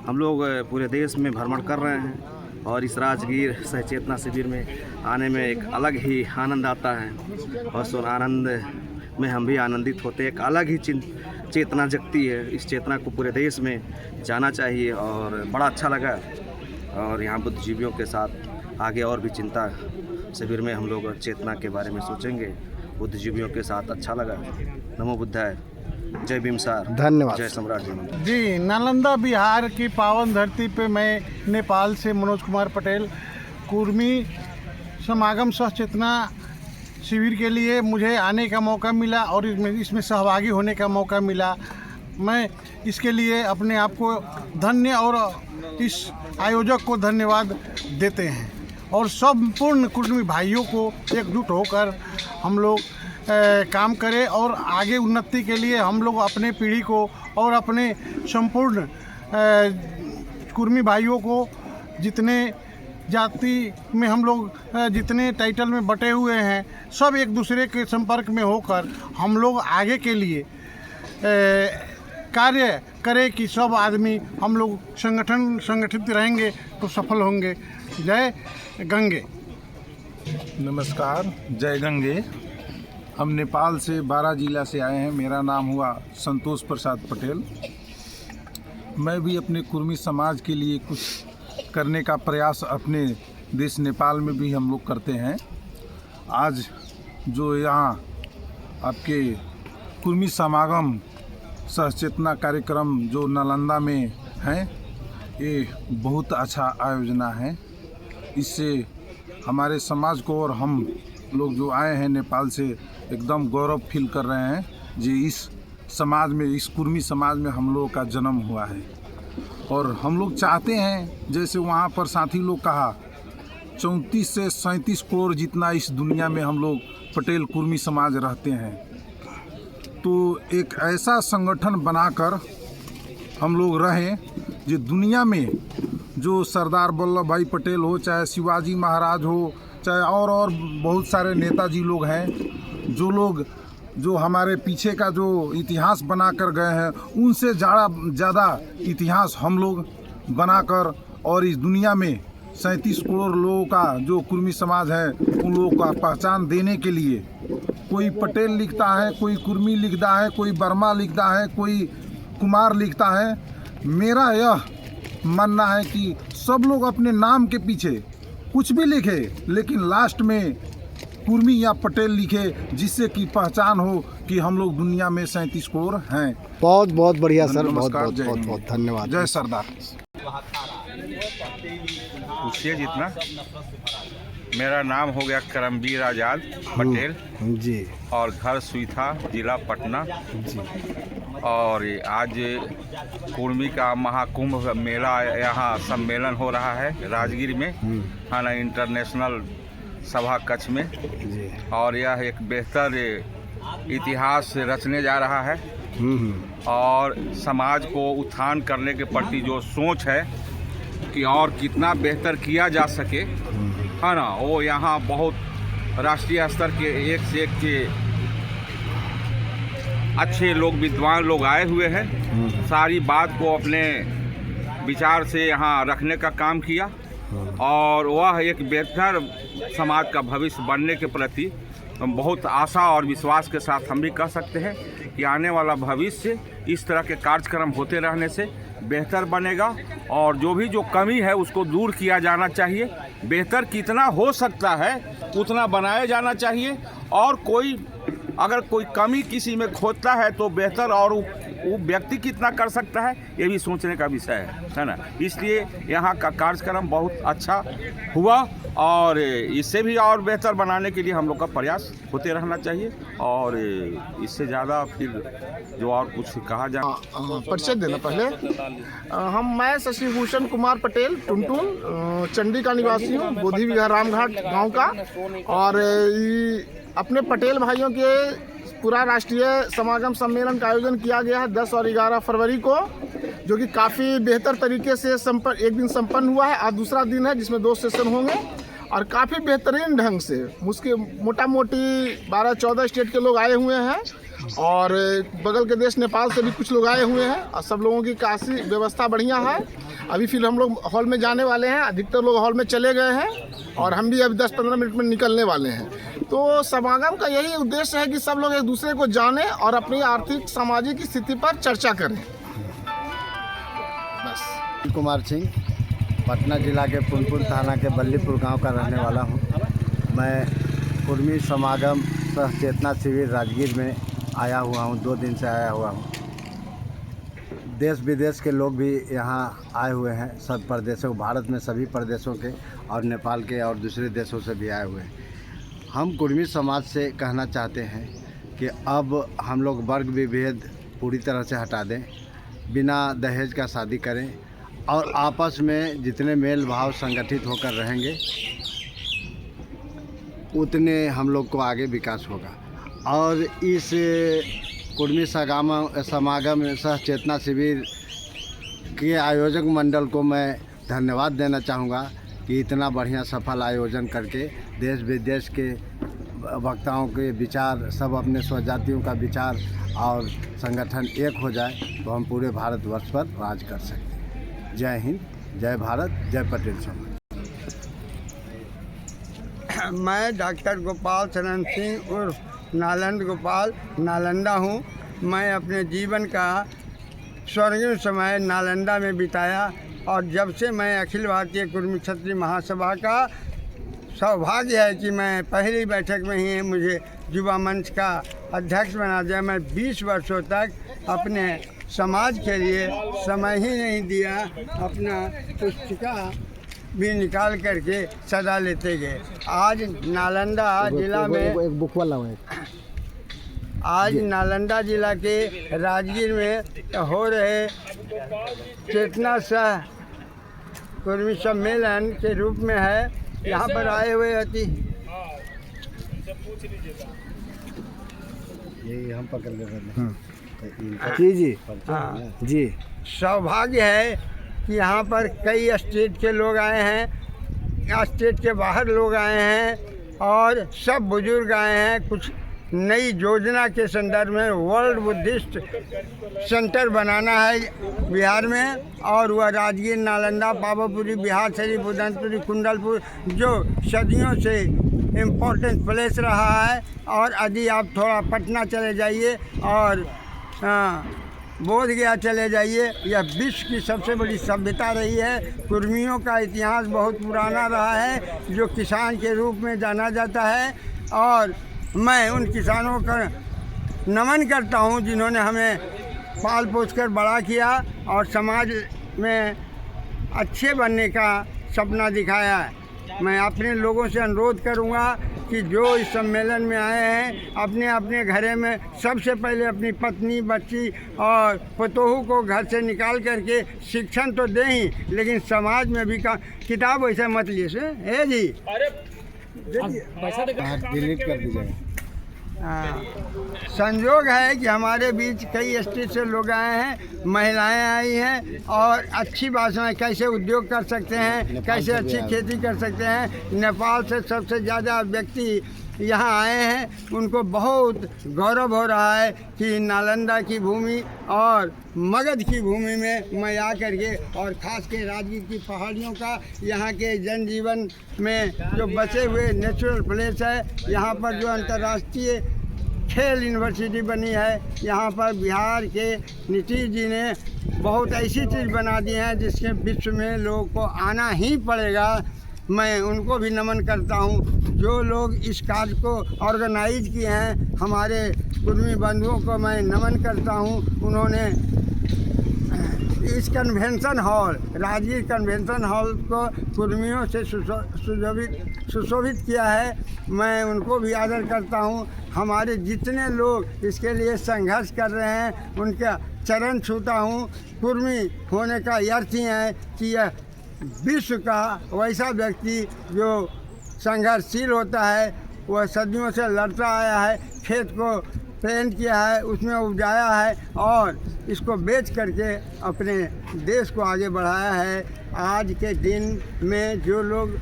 हम लोग पूरे देश में भ्रमण कर रहे हैं। और इस राजगीर सहचेतना शिविर में आने में एक अलग ही आनंद आता है, और उस आनंद में हम भी आनंदित होते हैं। एक अलग ही चेतना जगती है। इस चेतना को पूरे देश में जाना चाहिए, और बड़ा अच्छा लगा। और यहाँ बुद्धिजीवियों के साथ आगे और भी चिंता शिविर में हम लोग चेतना के बारे में सोचेंगे बुद्धिजीवियों के साथ। अच्छा लगा। नमो बुद्धाय, जय भीमसार, धन्यवाद, जय सम्राट जी। जी, नालंदा बिहार की पावन धरती पे मैं नेपाल से मनोज कुमार पटेल कुर्मी समागम सह चेतना शिविर के लिए मुझे आने का मौका मिला और इसमें सहभागी होने का मौका मिला। मैं इसके लिए अपने आप को धन्य और इस आयोजक को धन्यवाद देते हैं, और संपूर्ण कुर्मी भाइयों को एकजुट होकर हम लोग काम करें और आगे उन्नति के लिए हम लोग अपने पीढ़ी को और अपने संपूर्ण कुर्मी भाइयों को जितने जाति में हम लोग जितने टाइटल में बटे हुए हैं सब एक दूसरे के संपर्क में होकर हम लोग आगे के लिए कार्य करें कि सब आदमी हम लोग संगठित रहेंगे तो सफल होंगे। जय गंगे। नमस्कार, जय गंगे। हम नेपाल से 12 जिला से आए हैं। मेरा नाम हुआ संतोष प्रसाद पटेल। मैं भी अपने कुर्मी समाज के लिए कुछ करने का प्रयास अपने देश नेपाल में भी हम लोग करते हैं। आज जो यहाँ आपके कुर्मी समागम सहचेतना कार्यक्रम जो नालंदा में है, ये बहुत अच्छा आयोजना है। इससे हमारे समाज को और हम लोग जो आए हैं नेपाल से एकदम गौरव फील कर रहे हैं जी इस समाज में, इस कुर्मी समाज में हम लोगों का जन्म हुआ है। और हम लोग चाहते हैं, जैसे वहाँ पर साथी लोग कहा, 34 से 37 करोड़ जितना इस दुनिया में हम लोग पटेल कुर्मी समाज रहते हैं, तो एक ऐसा संगठन बनाकर हम लोग रहें जो दुनिया में जो सरदार वल्लभ भाई पटेल हो, चाहे शिवाजी महाराज हो, चाहे और बहुत सारे नेताजी लोग हैं, जो लोग जो हमारे पीछे का जो इतिहास बना कर गए हैं, उनसे ज़्यादा इतिहास हम लोग बनाकर और इस दुनिया में 37 करोड़ लोगों का जो कुर्मी समाज है उन लोगों का पहचान देने के लिए, कोई पटेल लिखता है, कोई कुर्मी लिखता है, कोई वर्मा लिखता है, कोई कुमार लिखता है। मेरा यह मानना है कि सब लोग अपने नाम के पीछे कुछ भी लिखे, लेकिन लास्ट में कुर्मी या पटेल लिखे, जिससे कि पहचान हो कि हम लोग दुनिया में 37 करोड़ हैं। बहुत बहुत बढ़िया सर, बहुत धन्यवाद। जय सरदार। पूछिए जितना। मेरा नाम हो गया करमवीर आज़ाद पटेल जी, और घर सुईथा, जिला पटना जी। और आज कुर्मी का महाकुंभ मेला यहाँ सम्मेलन हो रहा है राजगीर में, है ना, इंटरनेशनल सभा कक्ष में जी। और यह एक बेहतर इतिहास रचने जा रहा है, और समाज को उत्थान करने के प्रति जो सोच है कि और कितना बेहतर किया जा सके, है ना, वो यहाँ बहुत राष्ट्रीय स्तर के एक से एक के अच्छे लोग, विद्वान लोग आए हुए हैं। सारी बात को अपने विचार से यहाँ रखने का काम किया, और वह एक बेहतर समाज का भविष्य बनने के प्रति बहुत आशा और विश्वास के साथ हम भी कह सकते हैं कि आने वाला भविष्य इस तरह के कार्यक्रम होते रहने से बेहतर बनेगा, और जो कमी है उसको दूर किया जाना चाहिए। बेहतर कितना हो सकता है उतना बनाया जाना चाहिए, और अगर कोई कमी किसी में खोजता है तो बेहतर और वो व्यक्ति कितना कर सकता है ये भी सोचने का विषय है ना। इसलिए यहाँ का कार्यक्रम बहुत अच्छा हुआ, और इससे भी और बेहतर बनाने के लिए हम लोग का प्रयास होते रहना चाहिए, और इससे ज़्यादा फिर जो और कुछ कहा जाए। परिचय देना पहले। मैं शशिभूषण कुमार पटेल टुनटुन चंडी का निवासी हूँ, बोधी विहार रामघाट गांव का, और अपने पटेल भाइयों के पूरा राष्ट्रीय समागम सम्मेलन का आयोजन किया गया है 10 और 11 फरवरी को, जो कि काफ़ी बेहतर तरीके से एक दिन संपन्न हुआ है। आज दूसरा दिन है जिसमें 2 सेशन होंगे, और काफ़ी बेहतरीन ढंग से मुझके मोटा मोटी 12-14 स्टेट के लोग आए हुए हैं और बगल के देश नेपाल से भी कुछ लोग आए हुए हैं और सब लोगों की काफ़ी व्यवस्था बढ़िया है। अभी फिर हम लोग हॉल में जाने वाले हैं, अधिकतर लोग हॉल में चले गए हैं और हम भी अभी 10-15 मिनट में निकलने वाले हैं। तो समागम का यही उद्देश्य है कि सब लोग एक दूसरे को जानें और अपनी आर्थिक सामाजिक स्थिति पर चर्चा करें। बस। कुमार सिंह, पटना जिला के पुनपुन थाना के बल्लीपुर गांव का रहने वाला हूं। मैं कुर्मी समागम सह चेतना शिविर राजगीर में आया हुआ हूं, 2 दिन से आया हुआ हूं। देश विदेश के लोग भी यहाँ आए हुए हैं, सब प्रदेशों, भारत में सभी प्रदेशों के और नेपाल के और दूसरे देशों से भी आए हुए हैं। हम कुर्मी समाज से कहना चाहते हैं कि अब हम लोग वर्ग विभेद पूरी तरह से हटा दें, बिना दहेज का शादी करें और आपस में जितने मेल भाव संगठित होकर रहेंगे उतने हम लोग को आगे विकास होगा। और इस कुर्मी समागम सह चेतना शिविर के आयोजक मंडल को मैं धन्यवाद देना चाहूँगा कि इतना बढ़िया सफल आयोजन करके देश विदेश के वक्ताओं के विचार, सब अपने स्वजातियों का विचार और संगठन एक हो जाए तो हम पूरे भारतवर्ष पर राज कर सकते हैं। जय हिंद, जय भारत, जय पटेल समाज। मैं डॉक्टर गोपाल शरण सिंह उर्फ नालंद गोपाल नालंदा हूँ। मैं अपने जीवन का स्वर्गीय समय नालंदा में बिताया और जब से मैं अखिल भारतीय कुर्मी क्षत्रिय महासभा का सौभाग्य है कि मैं पहली बैठक में ही मुझे युवा मंच का अध्यक्ष बना दिया। मैं 20 वर्षों तक अपने समाज के लिए समय ही नहीं दिया, अपना पुस्तिका भी निकाल करके सदा लेते गए। आज नालंदा जिला में आज नालंदा जिला के राजगीर में हो रहे चेतना सह कुर्मी सम्मेलन के रूप में है। यहाँ पर आए हुए अति ये हम पकड़ ले रहे हैं। जी हाँ जी, सौभाग्य है कि यहाँ पर कई स्टेट के लोग आए हैं, स्टेट के बाहर लोग आए हैं और सब बुजुर्ग आए हैं। कुछ नई योजना के संदर्भ में वर्ल्ड बुद्धिस्ट सेंटर बनाना है बिहार में और वह राजगीर, नालंदा, पावापुरी, बिहार शरीफ, उदयपुरी, कुंडलपुर जो सदियों से इम्पोर्टेंट प्लेस रहा है। और यदि आप थोड़ा पटना चले जाइए और बोध गया चले जाइए, यह विश्व की सबसे बड़ी सभ्यता रही है। कुर्मियों का इतिहास बहुत पुराना रहा है जो किसान के रूप में जाना जाता है और मैं उन किसानों का नमन करता हूं जिन्होंने हमें पाल पोस कर बड़ा किया और समाज में अच्छे बनने का सपना दिखाया है। मैं अपने लोगों से अनुरोध करूंगा कि जो इस सम्मेलन में आए हैं अपने अपने घरे में सबसे पहले अपनी पत्नी, बच्ची और पतोहू को घर से निकाल करके शिक्षण तो दें ही, लेकिन समाज में भी किताब वैसे मत लिए से है जी डिलीट कर दीजिए। संयोग है कि हमारे बीच कई स्टेट से लोग आए हैं, महिलाएं आई हैं और अच्छी भाषा कैसे उद्योग कर सकते हैं, कैसे अच्छी खेती कर सकते हैं। नेपाल से सबसे ज़्यादा व्यक्ति यहाँ आए हैं। उनको बहुत गौरव हो रहा है कि नालंदा की भूमि और मगध की भूमि में मैं आकर के और ख़ास के राजगीर की पहाड़ियों का यहाँ के जनजीवन में जो बचे हुए नेचुरल प्लेस है, यहाँ पर जो अंतर्राष्ट्रीय खेल यूनिवर्सिटी बनी है, यहाँ पर बिहार के नीतीश जी ने बहुत ऐसी चीज़ बना दी है जिसके विश्व में लोगों को आना ही पड़ेगा। मैं उनको भी नमन करता हूँ जो लोग इस कार्य को ऑर्गेनाइज किए हैं। हमारे कुर्मी बंधुओं को मैं नमन करता हूँ। उन्होंने इस convention hall, Rajgir convention hall को कुर्मियों से सुशोभित किया है। मैं उनको भी आदर करता हूँ। हमारे जितने लोग इसके लिए संघर्ष कर रहे हैं उनका चरण छूता हूँ। कुर्मी होने का अर्थ ही है कि यह विश्व का वैसा व्यक्ति जो संघर्षशील होता है, वह सदियों से लड़ता आया है, खेत को पेंट किया है, उसमें उपजाया है और इसको बेच करके अपने देश को आगे बढ़ाया है। आज के दिन में जो लोग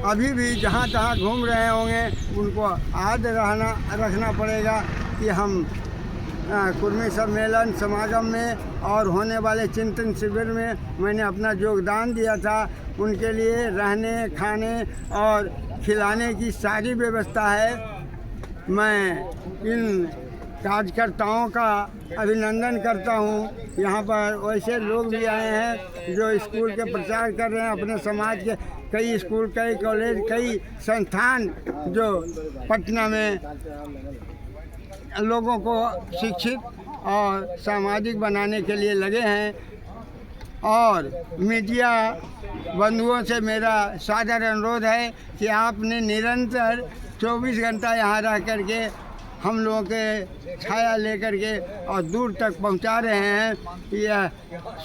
अभी भी जहाँ तहाँ घूम रहे होंगे उनको याद रखना पड़ेगा कि हम कुर्मी सम्मेलन समागम में और होने वाले चिंतन शिविर में मैंने अपना योगदान दिया था। उनके लिए रहने खाने और खिलाने की सारी व्यवस्था है। मैं इन कार्यकर्ताओं का अभिनंदन करता हूँ। यहाँ पर वैसे लोग भी आए हैं जो स्कूल के प्रचार कर रहे हैं, अपने समाज के कई स्कूल, कई कॉलेज, कई संस्थान जो पटना में लोगों को शिक्षित और सामाजिक बनाने के लिए लगे हैं। और मीडिया बंधुओं से मेरा सादर अनुरोध है कि आपने निरंतर 24 घंटा यहाँ रह करके हम लोगों के छाया लेकर के और दूर तक पहुँचा रहे हैं। यह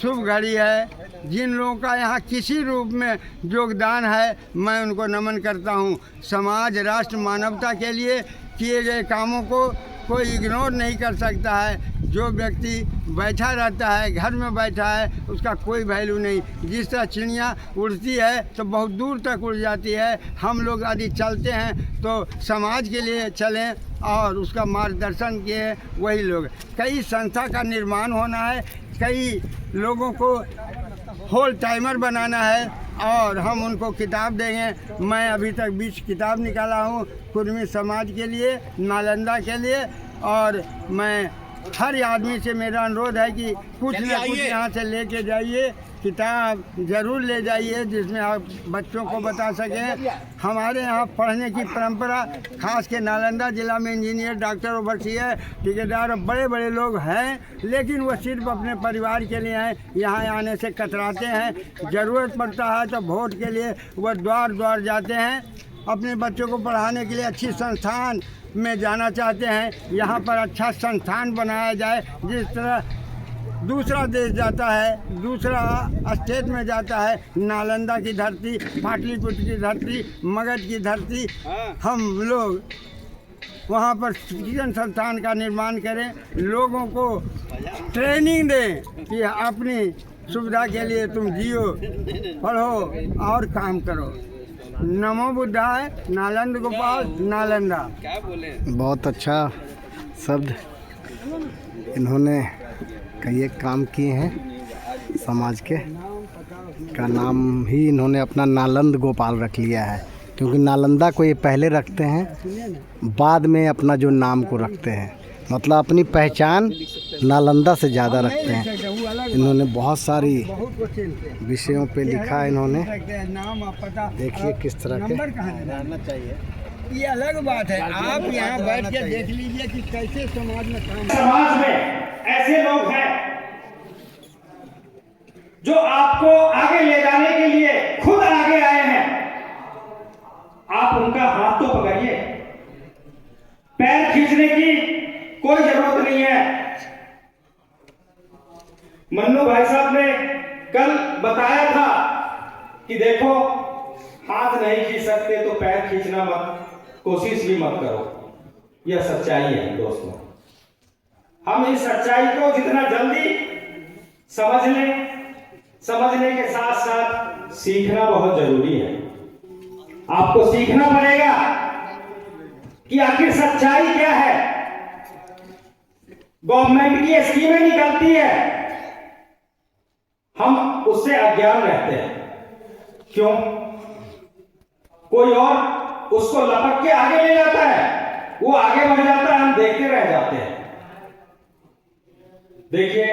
शुभ घड़ी है। जिन लोगों का यहाँ किसी रूप में योगदान है मैं उनको नमन करता हूँ। समाज, राष्ट्र, मानवता के लिए किए गए कामों को कोई इग्नोर नहीं कर सकता है। जो व्यक्ति बैठा रहता है, घर में बैठा है, उसका कोई वैल्यू नहीं। जिस तरह चिड़िया उड़ती है तो बहुत दूर तक उड़ जाती है, हम लोग यदि चलते हैं तो समाज के लिए चलें और उसका मार्गदर्शन किए वही लोग। कई संस्था का निर्माण होना है, कई लोगों को होल टाइमर बनाना है और हम उनको किताब देंगे। मैं अभी तक 20 किताब निकाला हूँ कुर्मी समाज के लिए, नालंदा के लिए। और मैं हर आदमी से मेरा अनुरोध है कि कुछ न कुछ यहाँ से लेके जाइए, किताब ज़रूर ले जाइए जिसमें आप बच्चों को बता सकें। हमारे यहाँ पढ़ने की परंपरा, खास के नालंदा ज़िला में इंजीनियर, डॉक्टर, ओवरसीयर, ठेकेदार और बड़े बड़े लोग हैं, लेकिन वो सिर्फ अपने परिवार के लिए हैं। यहाँ आने से कतराते हैं। ज़रूरत पड़ता है तो वोट के लिए वह द्वार द्वार जाते हैं। अपने बच्चों को पढ़ाने के लिए अच्छी संस्थान में जाना चाहते हैं। यहाँ पर अच्छा संस्थान बनाया जाए। जिस तरह दूसरा देश जाता है, दूसरा स्टेट में जाता है, नालंदा की धरती, पाटलिपुत्र की धरती, मगध की धरती, हम लोग वहाँ पर शिक्षण संस्थान का निर्माण करें, लोगों को ट्रेनिंग दें कि अपनी सुविधा के लिए तुम जियो, पढ़ो और काम करो। नमो बुद्धाय। नालंद गोपाल, नालंदा। बहुत अच्छा शब्द इन्होंने कई काम किए हैं। समाज के का नाम ही इन्होंने अपना नालंद गोपाल रख लिया है, क्योंकि नालंदा को ये पहले रखते हैं, बाद में अपना जो नाम को रखते हैं। मतलब अपनी पहचान नालंदा से ज़्यादा रखते हैं। इन्होंने बहुत सारी विषयों पे लिखा है। इन्होंने देखिए किस तरह के, ये अलग बात है। आप यहाँ बैठ के देख लीजिए कि कैसे समाज में काम। समाज में ऐसे लोग हैं जो आपको आगे ले जाने के लिए खुद आगे आए हैं। आप उनका हाथ तो पकड़िए। पैर खींचने की कोई जरूरत नहीं है। मन्नू भाई साहब ने कल बताया था कि देखो, हाथ नहीं खींच सकते तो पैर खींचना मत, कोशिश भी मत करो। यह सच्चाई है दोस्तों। हम इस सच्चाई को जितना जल्दी समझ लें, समझने के साथ साथ सीखना बहुत जरूरी है। आपको सीखना पड़ेगा कि आखिर सच्चाई क्या है। गवर्नमेंट की स्कीमें निकलती है, हम उससे अज्ञान रहते हैं। क्यों? कोई और उसको लपक के आगे ले जाता है, वो आगे बढ़ जाता है, हम देखते रह जाते हैं। देखिए